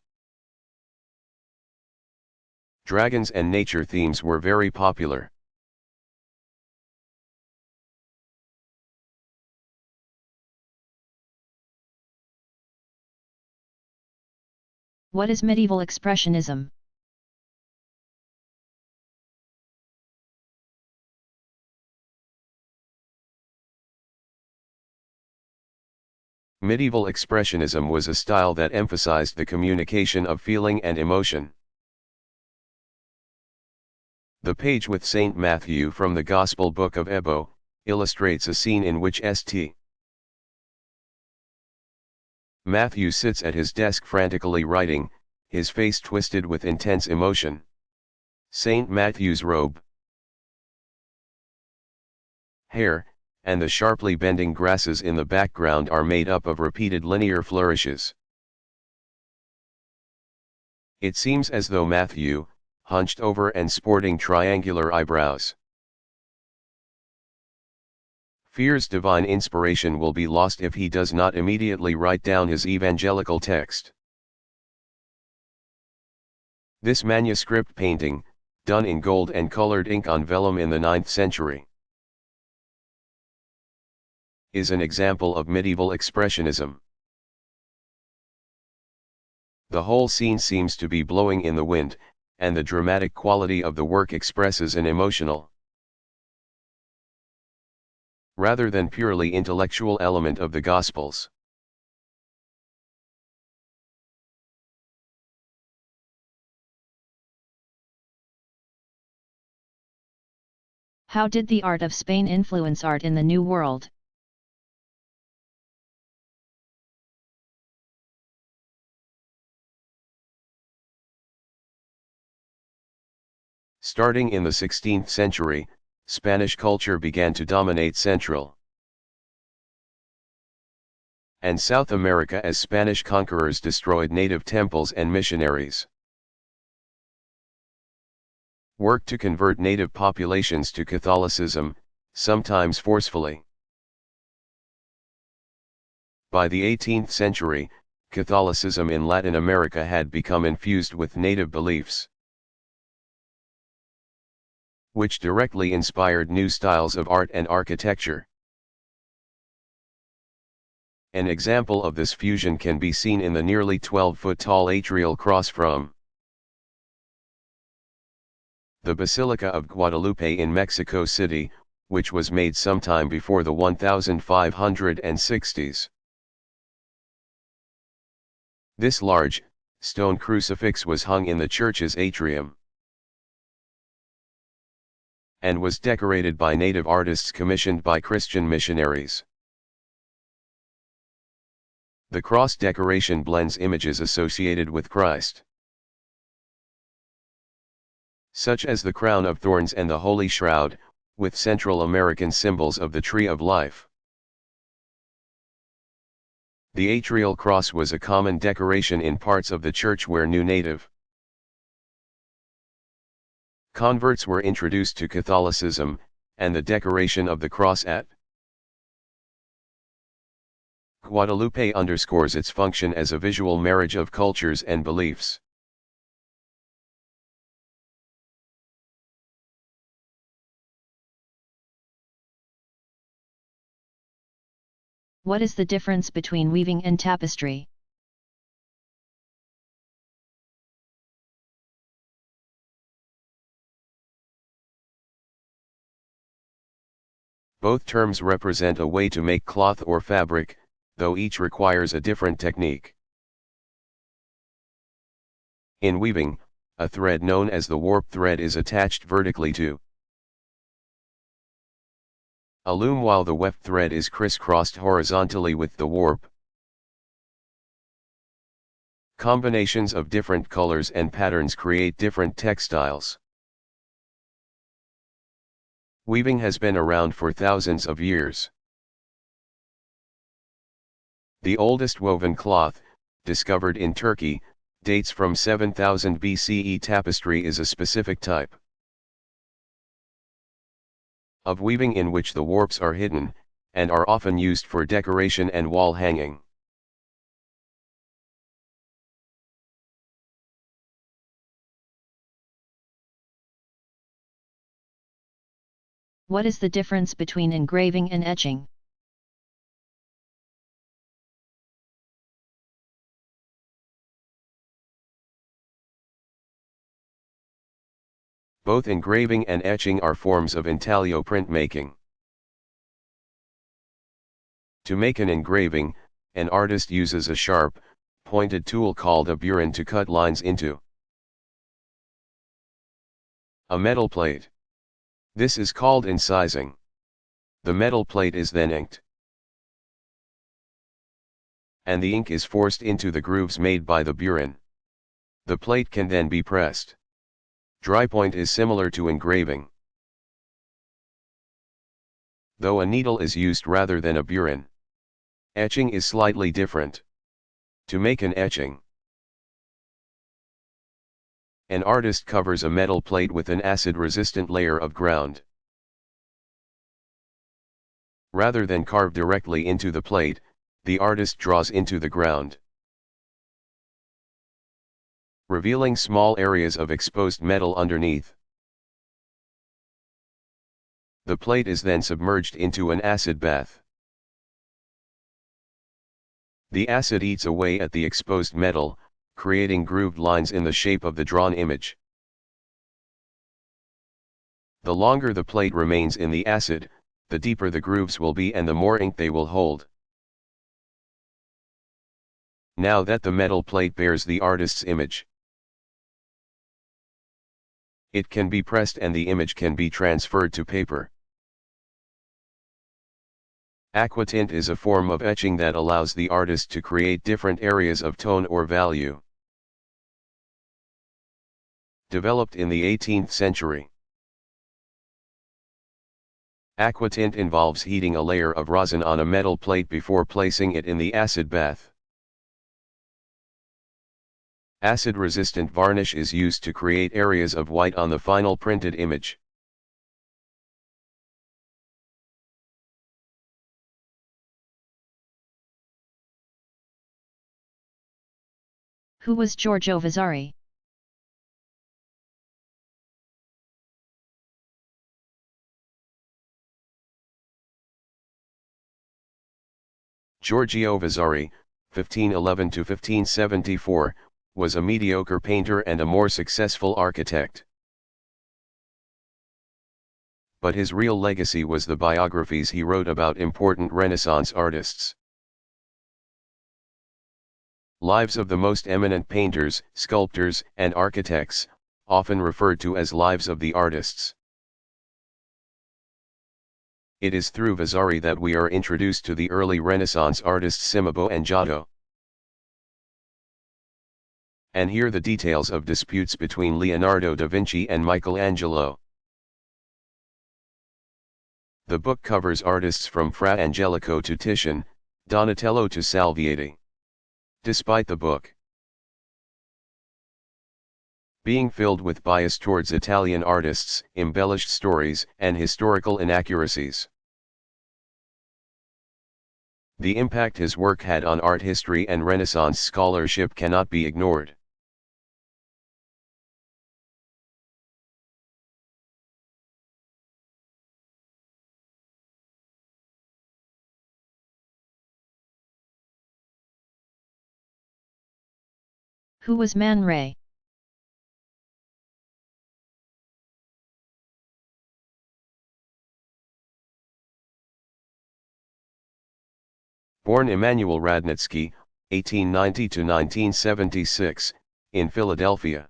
Dragons and nature themes were very popular. What is medieval expressionism? Medieval expressionism was a style that emphasized the communication of feeling and emotion. The page with Saint Matthew from the Gospel Book of Ebo illustrates a scene in which St. Matthew sits at his desk frantically writing, his face twisted with intense emotion. Saint Matthew's robe, hair, and the sharply bending grasses in the background are made up of repeated linear flourishes. It seems as though Matthew, hunched over and sporting triangular eyebrows. Fears divine inspiration will be lost if he does not immediately write down his evangelical text. This manuscript painting, done in gold and colored ink on vellum in the 9th century, is an example of medieval expressionism. The whole scene seems to be blowing in the wind, and the dramatic quality of the work expresses an emotional, rather than purely intellectual element of the Gospels. How did the art of Spain influence art in the New World? Starting in the 16th century, Spanish culture began to dominate Central and South America as Spanish conquerors destroyed native temples and missionaries worked to convert native populations to Catholicism, sometimes forcefully. By the 18th century, Catholicism in Latin America had become infused with native beliefs, which directly inspired new styles of art and architecture. An example of this fusion can be seen in the nearly 12-foot-tall atrial cross from the Basilica of Guadalupe in Mexico City, which was made sometime before the 1560s. This large, stone crucifix was hung in the church's atrium and was decorated by native artists commissioned by Christian missionaries. The cross decoration blends images associated with Christ, such as the crown of thorns and the Holy Shroud, with Central American symbols of the Tree of Life. The atrial cross was a common decoration in parts of the church where new native converts were introduced to Catholicism, and the decoration of the cross at Guadalupe underscores its function as a visual marriage of cultures and beliefs. What is the difference between weaving and tapestry? Both terms represent a way to make cloth or fabric, though each requires a different technique. In weaving, a thread known as the warp thread is attached vertically to a loom while the weft thread is crisscrossed horizontally with the warp. Combinations of different colors and patterns create different textiles. Weaving has been around for thousands of years. The oldest woven cloth, discovered in Turkey, dates from 7000 BCE. Tapestry is a specific type of weaving in which the warps are hidden, and are often used for decoration and wall hanging. What is the difference between engraving and etching? Both engraving and etching are forms of intaglio printmaking. To make an engraving, an artist uses a sharp, pointed tool called a burin to cut lines into a metal plate. This is called incising. The metal plate is then inked, and the ink is forced into the grooves made by the burin. The plate can then be pressed. Dry point is similar to engraving, though a needle is used rather than a burin. Etching is slightly different. To make an etching, An artist covers a metal plate with an acid-resistant layer of ground. Rather than carve directly into the plate, the artist draws into the ground, revealing small areas of exposed metal underneath. The plate is then submerged into an acid bath. The acid eats away at the exposed metal, creating grooved lines in the shape of the drawn image. The longer the plate remains in the acid, the deeper the grooves will be and the more ink they will hold. Now that the metal plate bears the artist's image, it can be pressed and the image can be transferred to paper. Aquatint is a form of etching that allows the artist to create different areas of tone or value. Developed in the 18th century. Aquatint involves heating a layer of rosin on a metal plate before placing it in the acid bath. Acid-resistant varnish is used to create areas of white on the final printed image. Who was Giorgio Vasari? Giorgio Vasari, 1511 to 1574, was a mediocre painter and a more successful architect. But his real legacy was the biographies he wrote about important Renaissance artists. Lives of the most eminent painters, sculptors, and architects, often referred to as lives of the artists. It is through Vasari that we are introduced to the early Renaissance artists Cimabue and Giotto. And here the details of disputes between Leonardo da Vinci and Michelangelo. The book covers artists from Fra Angelico to Titian, Donatello to Salviati. Despite the book being filled with bias towards Italian artists, embellished stories, and historical inaccuracies, the impact his work had on art history and Renaissance scholarship cannot be ignored. Who was Man Ray? Born Emanuel Radnitsky, 1890 to 1976, in Philadelphia.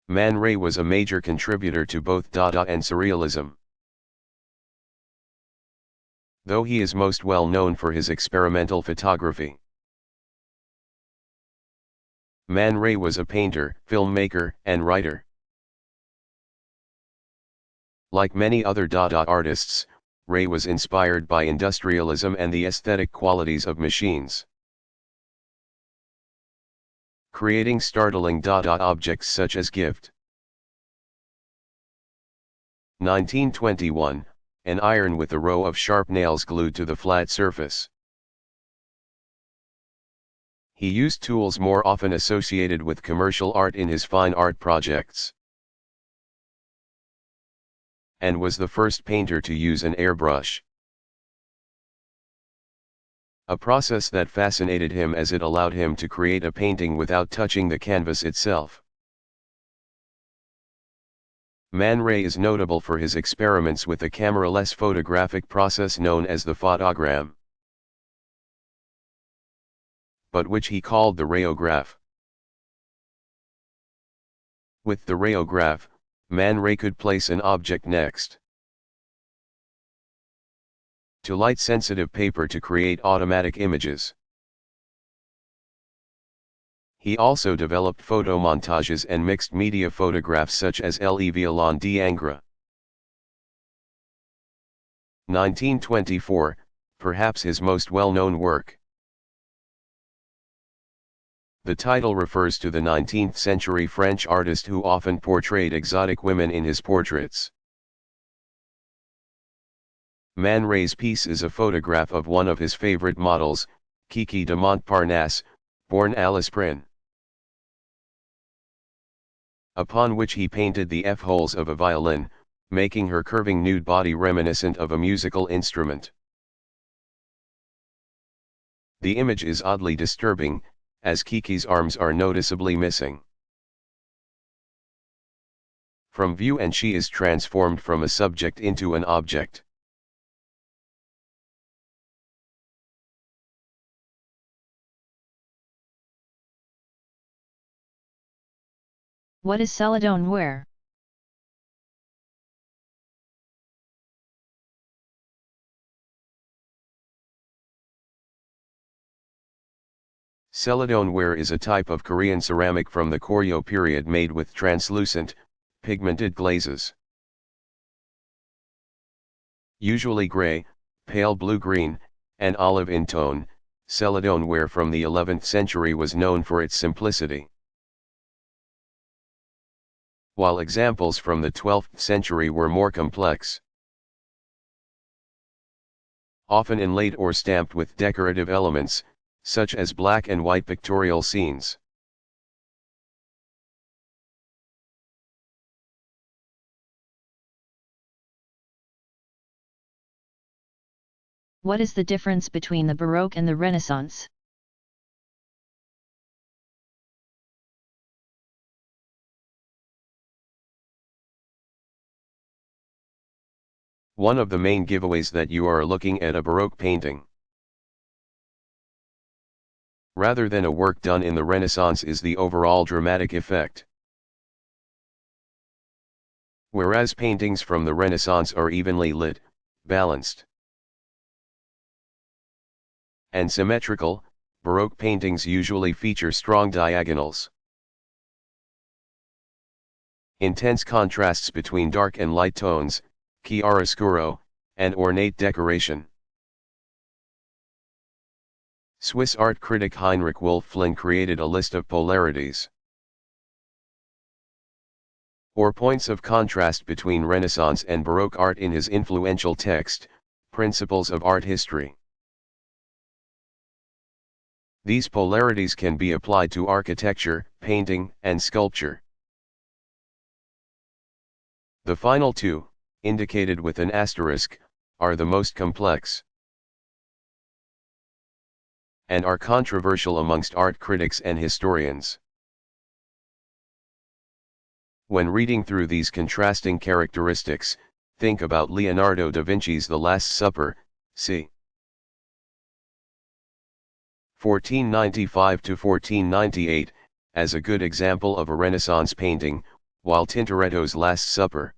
Man Ray was a major contributor to both Dada and Surrealism. Though he is most well known for his experimental photography, Man Ray was a painter, filmmaker, and writer. Like many other Dada artists, Ray was inspired by industrialism and the aesthetic qualities of machines, creating startling Dada objects such as Gift. 1921, an iron with a row of sharp nails glued to the flat surface. He used tools more often associated with commercial art in his fine art projects, and was the first painter to use an airbrush, a process that fascinated him as it allowed him to create a painting without touching the canvas itself. Man Ray is notable for his experiments with a camera-less photographic process known as the photogram, but which he called the rayograph. With the rayograph, Man Ray could place an object next to light-sensitive paper to create automatic images. He also developed photomontages and mixed media photographs such as Le Violon d'Angre. 1924, perhaps his most well-known work. The title refers to the 19th century French artist who often portrayed exotic women in his portraits. Man Ray's piece is a photograph of one of his favorite models, Kiki de Montparnasse, born Alice Prin, upon which he painted the F-holes of a violin, making her curving nude body reminiscent of a musical instrument. The image is oddly disturbing, as Kiki's arms are noticeably missing from view and she is transformed from a subject into an object. What is celadone ware? Celadone ware is a type of Korean ceramic from the Koryo period made with translucent, pigmented glazes. Usually gray, pale blue-green, and olive in tone, celadone ware from the 11th century was known for its simplicity, while examples from the 12th century were more complex, often inlaid or stamped with decorative elements, such as black and white pictorial scenes. What is the difference between the Baroque and the Renaissance? One of the main giveaways that you are looking at a Baroque painting, rather than a work done in the Renaissance, is the overall dramatic effect. Whereas paintings from the Renaissance are evenly lit, balanced, and symmetrical, Baroque paintings usually feature strong diagonals, intense contrasts between dark and light tones, chiaroscuro, and ornate decoration. Swiss art critic Heinrich Wölfflin created a list of polarities, or points of contrast between Renaissance and Baroque art in his influential text, Principles of Art History. These polarities can be applied to architecture, painting, and sculpture. The final two, indicated with an asterisk, are the most complex, and are controversial amongst art critics and historians. When reading through these contrasting characteristics, think about Leonardo da Vinci's The Last Supper, c. 1495 to 1498, as a good example of a Renaissance painting, while Tintoretto's Last Supper,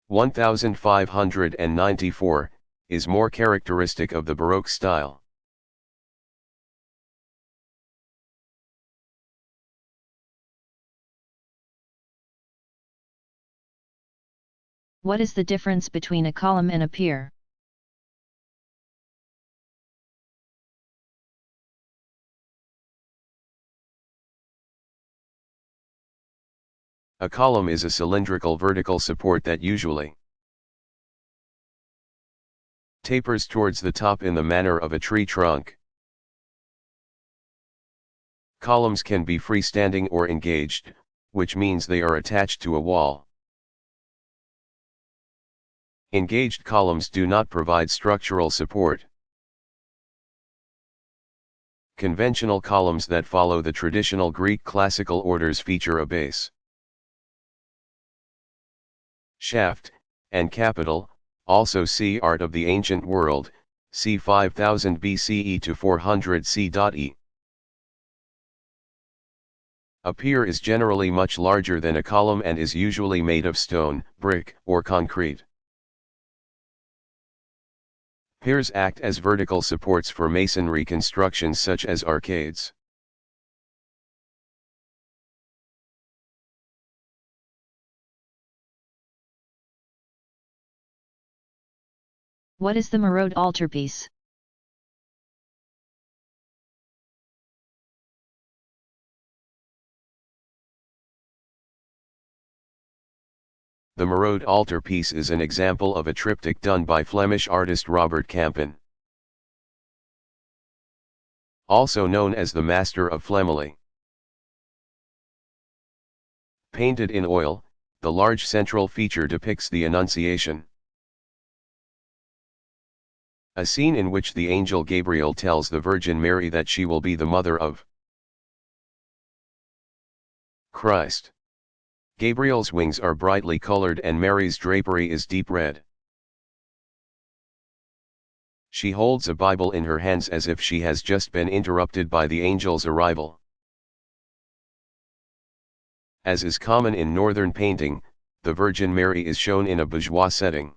1594, is more characteristic of the Baroque style. What is the difference between a column and a pier? A column is a cylindrical vertical support that usually tapers towards the top in the manner of a tree trunk. Columns can be freestanding or engaged, which means they are attached to a wall. Engaged columns do not provide structural support. Conventional columns that follow the traditional Greek classical orders feature a base, shaft, and capital. Also see Art of the Ancient World, c. 5000 BCE to 400 C.E. A pier is generally much larger than a column and is usually made of stone, brick, or concrete. Piers act as vertical supports for masonry constructions such as arcades. What is the Merode altarpiece? The Marode altarpiece is an example of a triptych done by Flemish artist Robert Campen, also known as the Master of Flemely. Painted in oil, the large central feature depicts the Annunciation, a scene in which the angel Gabriel tells the Virgin Mary that she will be the mother of Christ. Gabriel's wings are brightly colored and Mary's drapery is deep red. She holds a Bible in her hands as if she has just been interrupted by the angel's arrival. As is common in northern painting, the Virgin Mary is shown in a bourgeois setting.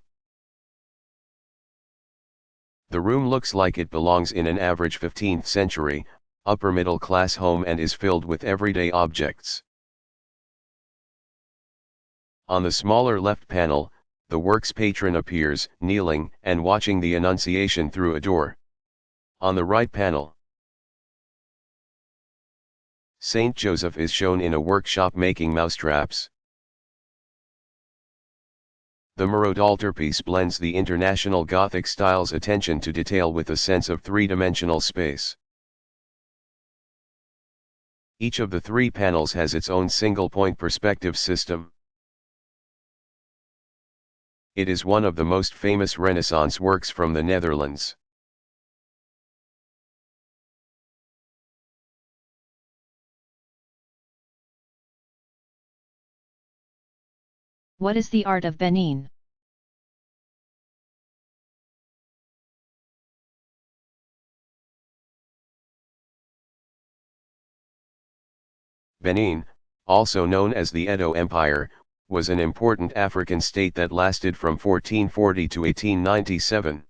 The room looks like it belongs in an average 15th century, upper middle class home and is filled with everyday objects. On the smaller left panel, the work's patron appears, kneeling and watching the Annunciation through a door. On the right panel, Saint Joseph is shown in a workshop making mousetraps. The Marode altarpiece blends the international Gothic style's attention to detail with a sense of three-dimensional space. Each of the three panels has its own single-point perspective system. It is one of the most famous Renaissance works from the Netherlands. What is the art of Benin? Benin, also known as the Edo Empire, was an important African state that lasted from 1440 to 1897.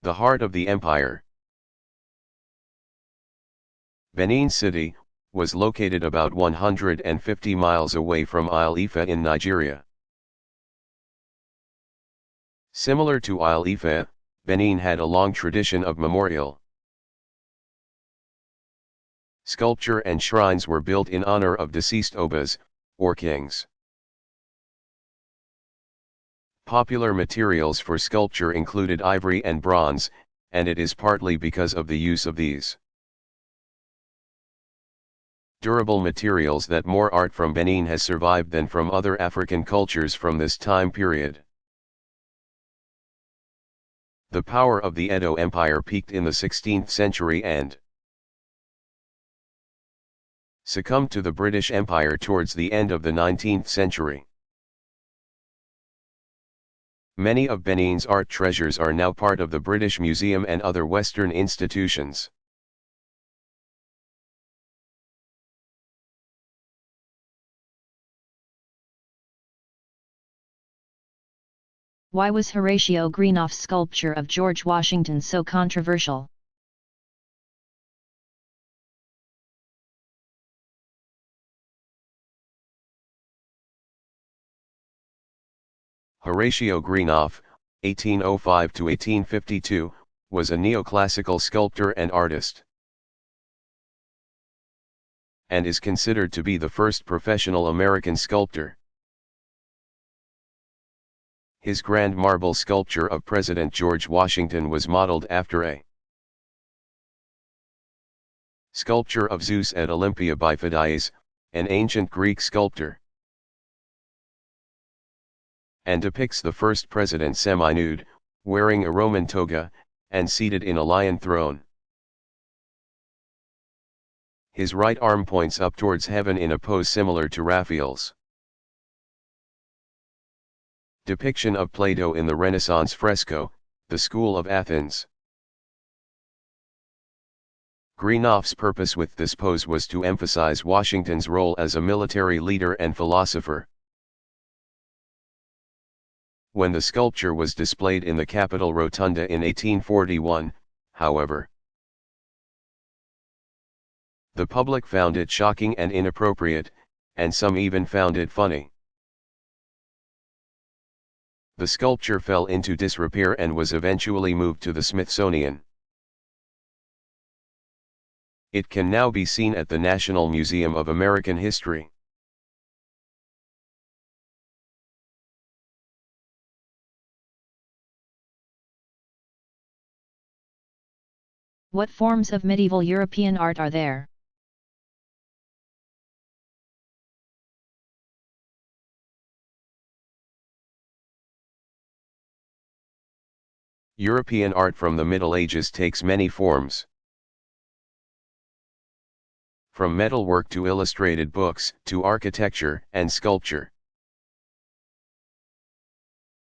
The heart of the empire, Benin City, was located about 150 miles away from Ile-Ife in Nigeria. Similar to Ile-Ife, Benin had a long tradition of memorial sculpture and shrines were built in honor of deceased obas, or kings. Popular materials for sculpture included ivory and bronze, and it is partly because of the use of these durable materials that more art from Benin has survived than from other African cultures from this time period. The power of the Edo Empire peaked in the 16th century and succumbed to the British Empire towards the end of the 19th century. Many of Benin's art treasures are now part of the British Museum and other Western institutions. Why was Horatio Greenough's sculpture of George Washington so controversial? Horatio Greenough, 1805 to 1852, was a neoclassical sculptor and artist, and is considered to be the first professional American sculptor. His grand marble sculpture of President George Washington was modeled after a sculpture of Zeus at Olympia by Phidias, an ancient Greek sculptor, and depicts the first president semi-nude, wearing a Roman toga, and seated in a lion throne. His right arm points up towards heaven in a pose similar to Raphael's depiction of Plato in the Renaissance fresco, The School of Athens. Greenough's purpose with this pose was to emphasize Washington's role as a military leader and philosopher. When the sculpture was displayed in the Capitol Rotunda in 1841, however, the public found it shocking and inappropriate, and some even found it funny. The sculpture fell into disrepair and was eventually moved to the Smithsonian. It can now be seen at the National Museum of American History. What forms of medieval European art are there? European art from the Middle Ages takes many forms. From metalwork to illustrated books, to architecture and sculpture.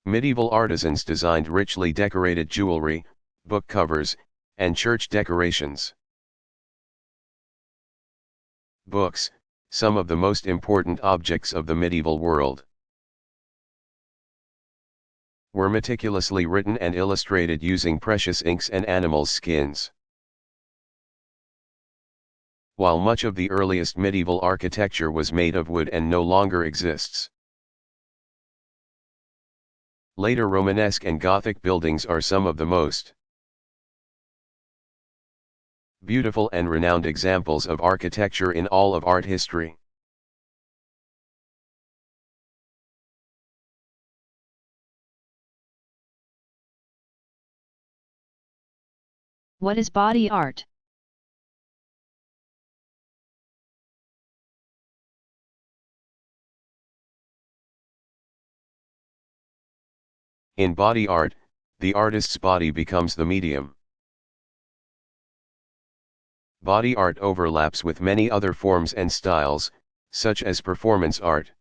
Medieval artisans designed richly decorated jewelry, book covers, and church decorations. Books, some of the most important objects of the medieval world, were meticulously written and illustrated using precious inks and animals' skins. While much of the earliest medieval architecture was made of wood and no longer exists. Later Romanesque and Gothic buildings are some of the most beautiful and renowned examples of architecture in all of art history. What is body art? In body art, the artist's body becomes the medium. Body art overlaps with many other forms and styles, such as performance art.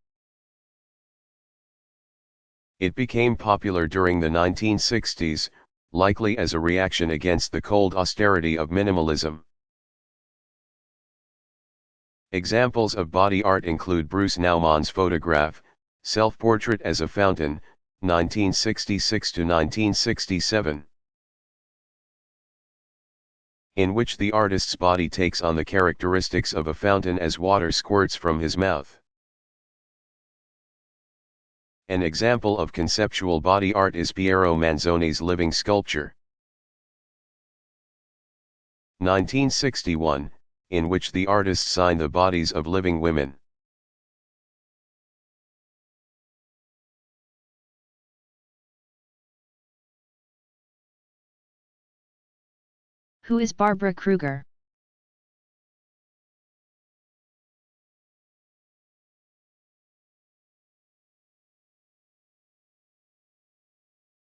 It became popular during the 1960s, likely as a reaction against the cold austerity of minimalism. Examples of body art include Bruce Naumann's photograph, Self-Portrait as a Fountain, 1966 to 1967. In which the artist's body takes on the characteristics of a fountain as water squirts from his mouth. An example of conceptual body art is Piero Manzoni's living sculpture, 1961, in which the artist signed the bodies of living women. Who is Barbara Kruger?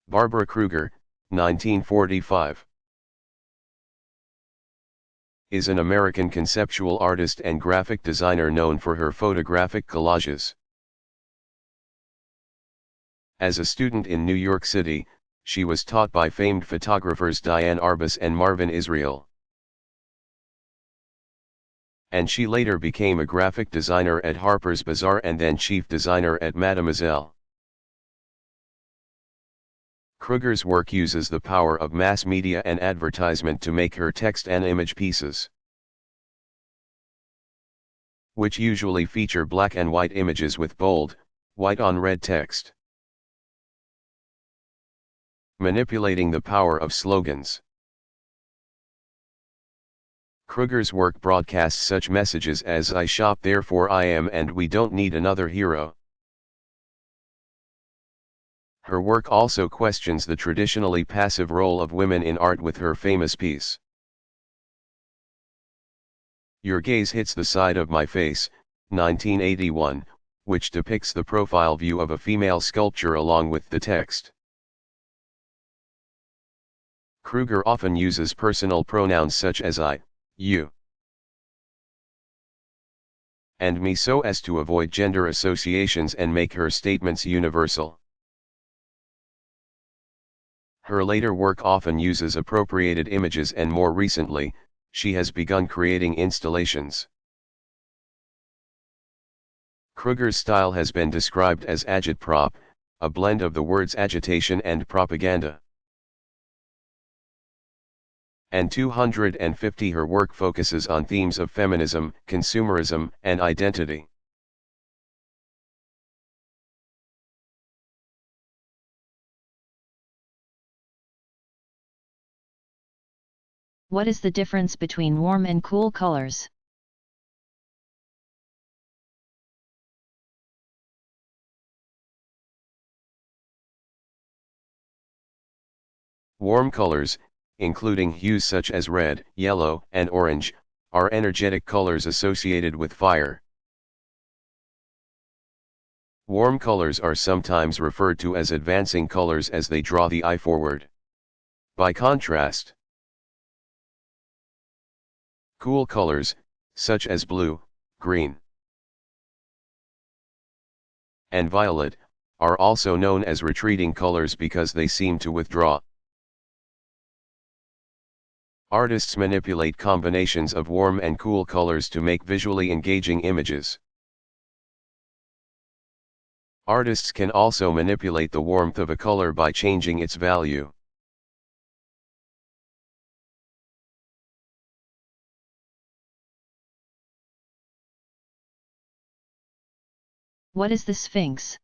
Barbara Kruger, 1945. Is an American conceptual artist and graphic designer known for her photographic collages. As a student in New York City, she was taught by famed photographers Diane Arbus and Marvin Israel. And she later became a graphic designer at Harper's Bazaar and then chief designer at Mademoiselle. Kruger's work uses the power of mass media and advertisement to make her text and image pieces, which usually feature black and white images with bold, white on red text. Manipulating the power of slogans. Kruger's work broadcasts such messages as "I shop therefore I am" and "We don't need another hero." Her work also questions the traditionally passive role of women in art with her famous piece, Your Gaze Hits the Side of My Face, 1981, which depicts the profile view of a female sculpture along with the text. Kruger often uses personal pronouns such as I, you, and me so as to avoid gender associations and make her statements universal. Her later work often uses appropriated images and more recently, she has begun creating installations. Kruger's style has been described as agitprop, a blend of the words agitation and propaganda. And 250 her work focuses on themes of feminism, consumerism, and identity. What is the difference between warm and cool colors? Warm colors, including hues such as red, yellow, and orange, are energetic colors associated with fire. Warm colors are sometimes referred to as advancing colors as they draw the eye forward. By contrast, cool colors, such as blue, green, and violet, are also known as retreating colors because they seem to withdraw. Artists manipulate combinations of warm and cool colors to make visually engaging images. Artists can also manipulate the warmth of a color by changing its value. What is the Sphinx?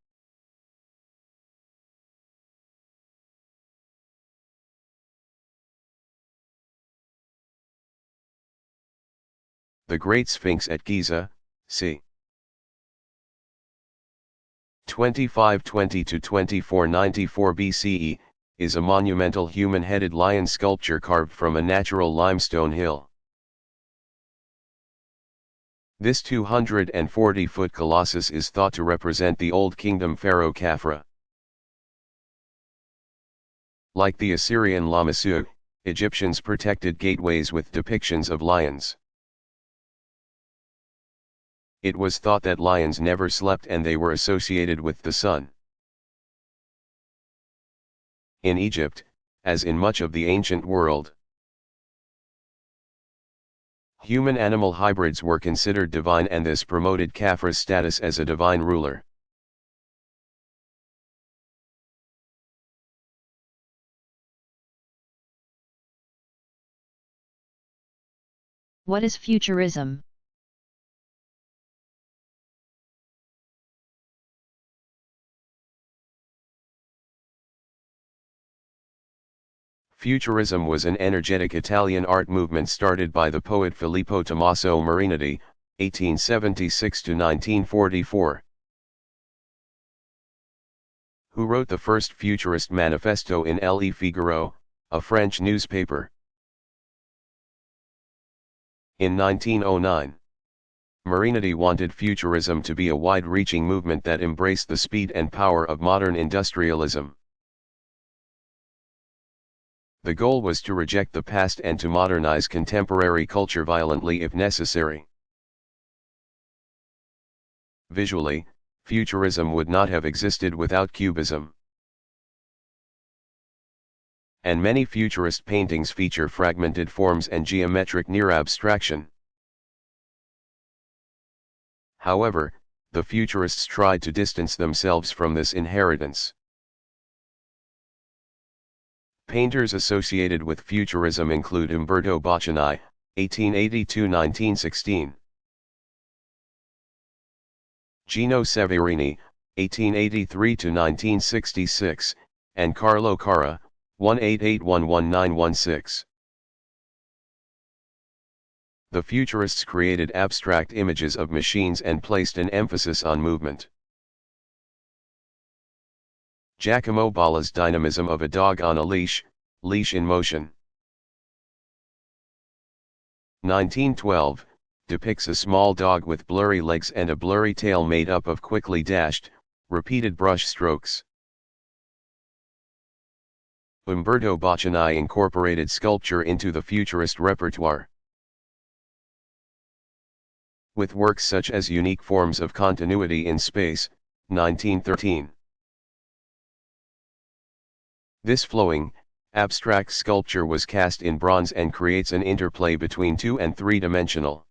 The Great Sphinx at Giza, c. 2520 to 2494 BCE, is a monumental human-headed lion sculpture carved from a natural limestone hill. This 240-foot colossus is thought to represent the Old Kingdom pharaoh Khafra. Like the Assyrian Lamassu, Egyptians protected gateways with depictions of lions. It was thought that lions never slept and they were associated with the sun. In Egypt, as in much of the ancient world, human-animal hybrids were considered divine, and this promoted Khafra's status as a divine ruler. What is futurism? Futurism was an energetic Italian art movement started by the poet Filippo Tommaso Marinetti, 1876–1944, who wrote the first futurist manifesto in Le Figaro, a French newspaper. In 1909, Marinetti wanted futurism to be a wide-reaching movement that embraced the speed and power of modern industrialism. The goal was to reject the past and to modernize contemporary culture violently if necessary. Visually, futurism would not have existed without cubism. And many futurist paintings feature fragmented forms and geometric near-abstraction. However, the futurists tried to distance themselves from this inheritance. Painters associated with futurism include Umberto Boccioni, 1882–1916, Gino Severini, 1883–1966, and Carlo Carra, 1881–1916. The futurists created abstract images of machines and placed an emphasis on movement. Giacomo Balla's dynamism of a dog on a leash, leash in motion, 1912, depicts a small dog with blurry legs and a blurry tail made up of quickly dashed, repeated brush strokes. Umberto Boccioni incorporated sculpture into the futurist repertoire, with works such as Unique Forms of Continuity in Space, 1913. This flowing, abstract sculpture was cast in bronze and creates an interplay between two- and three-dimensional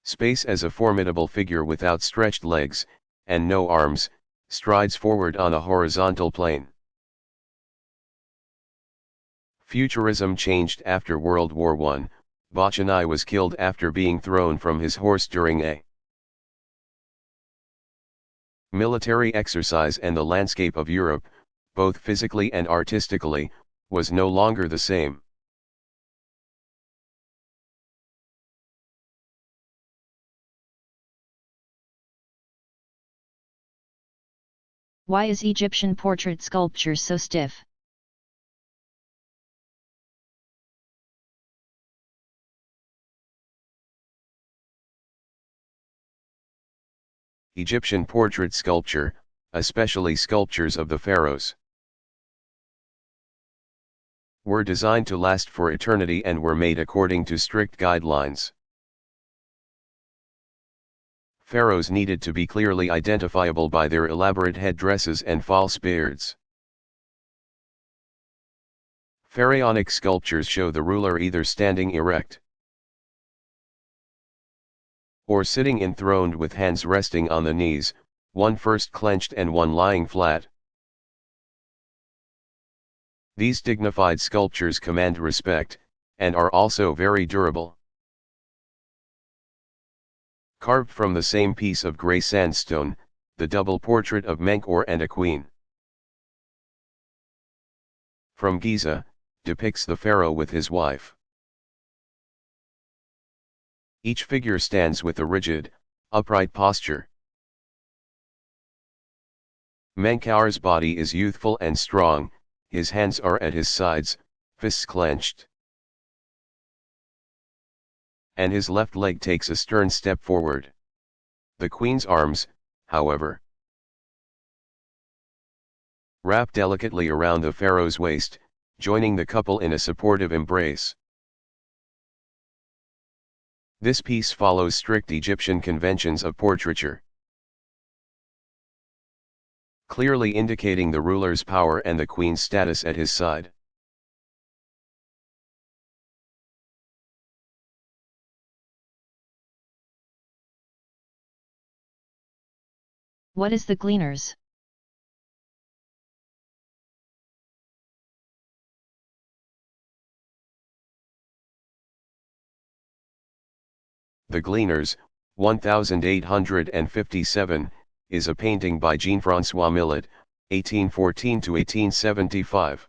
space as a formidable figure with outstretched legs, and no arms, strides forward on a horizontal plane. Futurism changed after World War I. Boccioni was killed after being thrown from his horse during a military exercise, and the landscape of Europe, both physically and artistically, was no longer the same. Why is Egyptian portrait sculpture so stiff? Egyptian portrait sculpture, especially sculptures of the pharaohs, were designed to last for eternity and were made according to strict guidelines. Pharaohs needed to be clearly identifiable by their elaborate headdresses and false beards. Pharaonic sculptures show the ruler either standing erect or sitting enthroned with hands resting on the knees, one first clenched and one lying flat. These dignified sculptures command respect, and are also very durable. Carved from the same piece of grey sandstone, the double portrait of Menkaure and a queen from Giza, depicts the pharaoh with his wife. Each figure stands with a rigid, upright posture. Menkaure's body is youthful and strong, his hands are at his sides, fists clenched, and his left leg takes a stern step forward. The queen's arms, however, wrap delicately around the pharaoh's waist, joining the couple in a supportive embrace. This piece follows strict Egyptian conventions of portraiture, clearly indicating the ruler's power and the queen's status at his side. What is the Gleaners? The Gleaners, 1857, is a painting by Jean-François Millet, 1814–1875.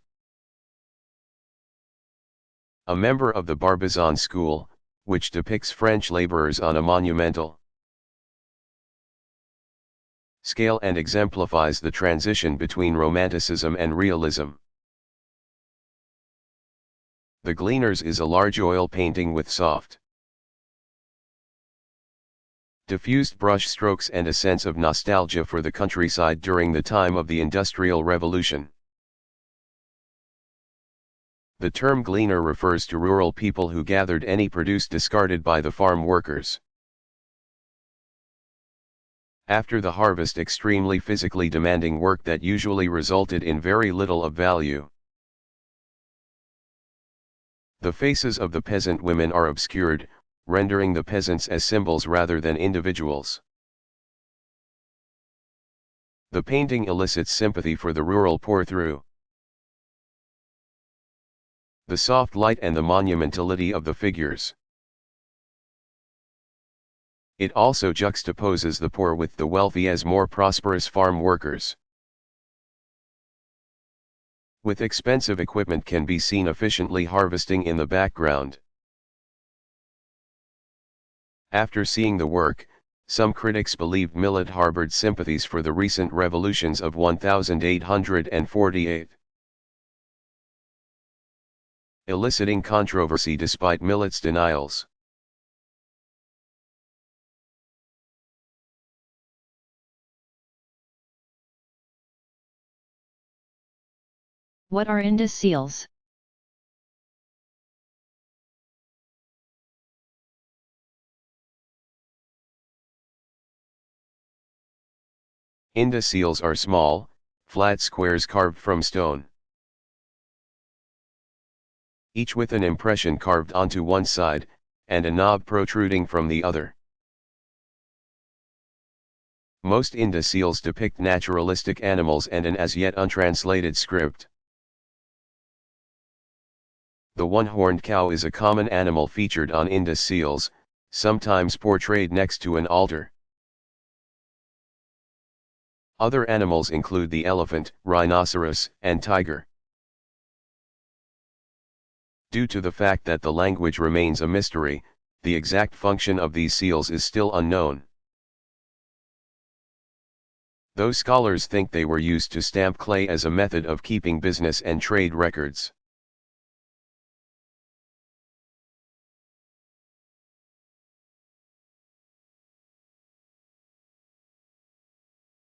A member of the Barbizon school, which depicts French laborers on a monumental scale and exemplifies the transition between Romanticism and Realism. The Gleaners is a large oil painting with soft, diffused brush strokes and a sense of nostalgia for the countryside during the time of the Industrial Revolution. The term gleaner refers to rural people who gathered any produce discarded by the farm workers after the harvest, extremely physically demanding work that usually resulted in very little of value. The faces of the peasant women are obscured, rendering the peasants as symbols rather than individuals. The painting elicits sympathy for the rural poor through the soft light and the monumentality of the figures. It also juxtaposes the poor with the wealthy as more prosperous farm workers with expensive equipment can be seen efficiently harvesting in the background. After seeing the work, some critics believed Millet harbored sympathies for the recent revolutions of 1848, eliciting controversy despite Millet's denials. What are Indus seals? Indus seals are small, flat squares carved from stone, each with an impression carved onto one side, and a knob protruding from the other. Most Indus seals depict naturalistic animals and an as yet untranslated script. The one-horned cow is a common animal featured on Indus seals, sometimes portrayed next to an altar. Other animals include the elephant, rhinoceros, and tiger. Due to the fact that the language remains a mystery, the exact function of these seals is still unknown. Those scholars think they were used to stamp clay as a method of keeping business and trade records.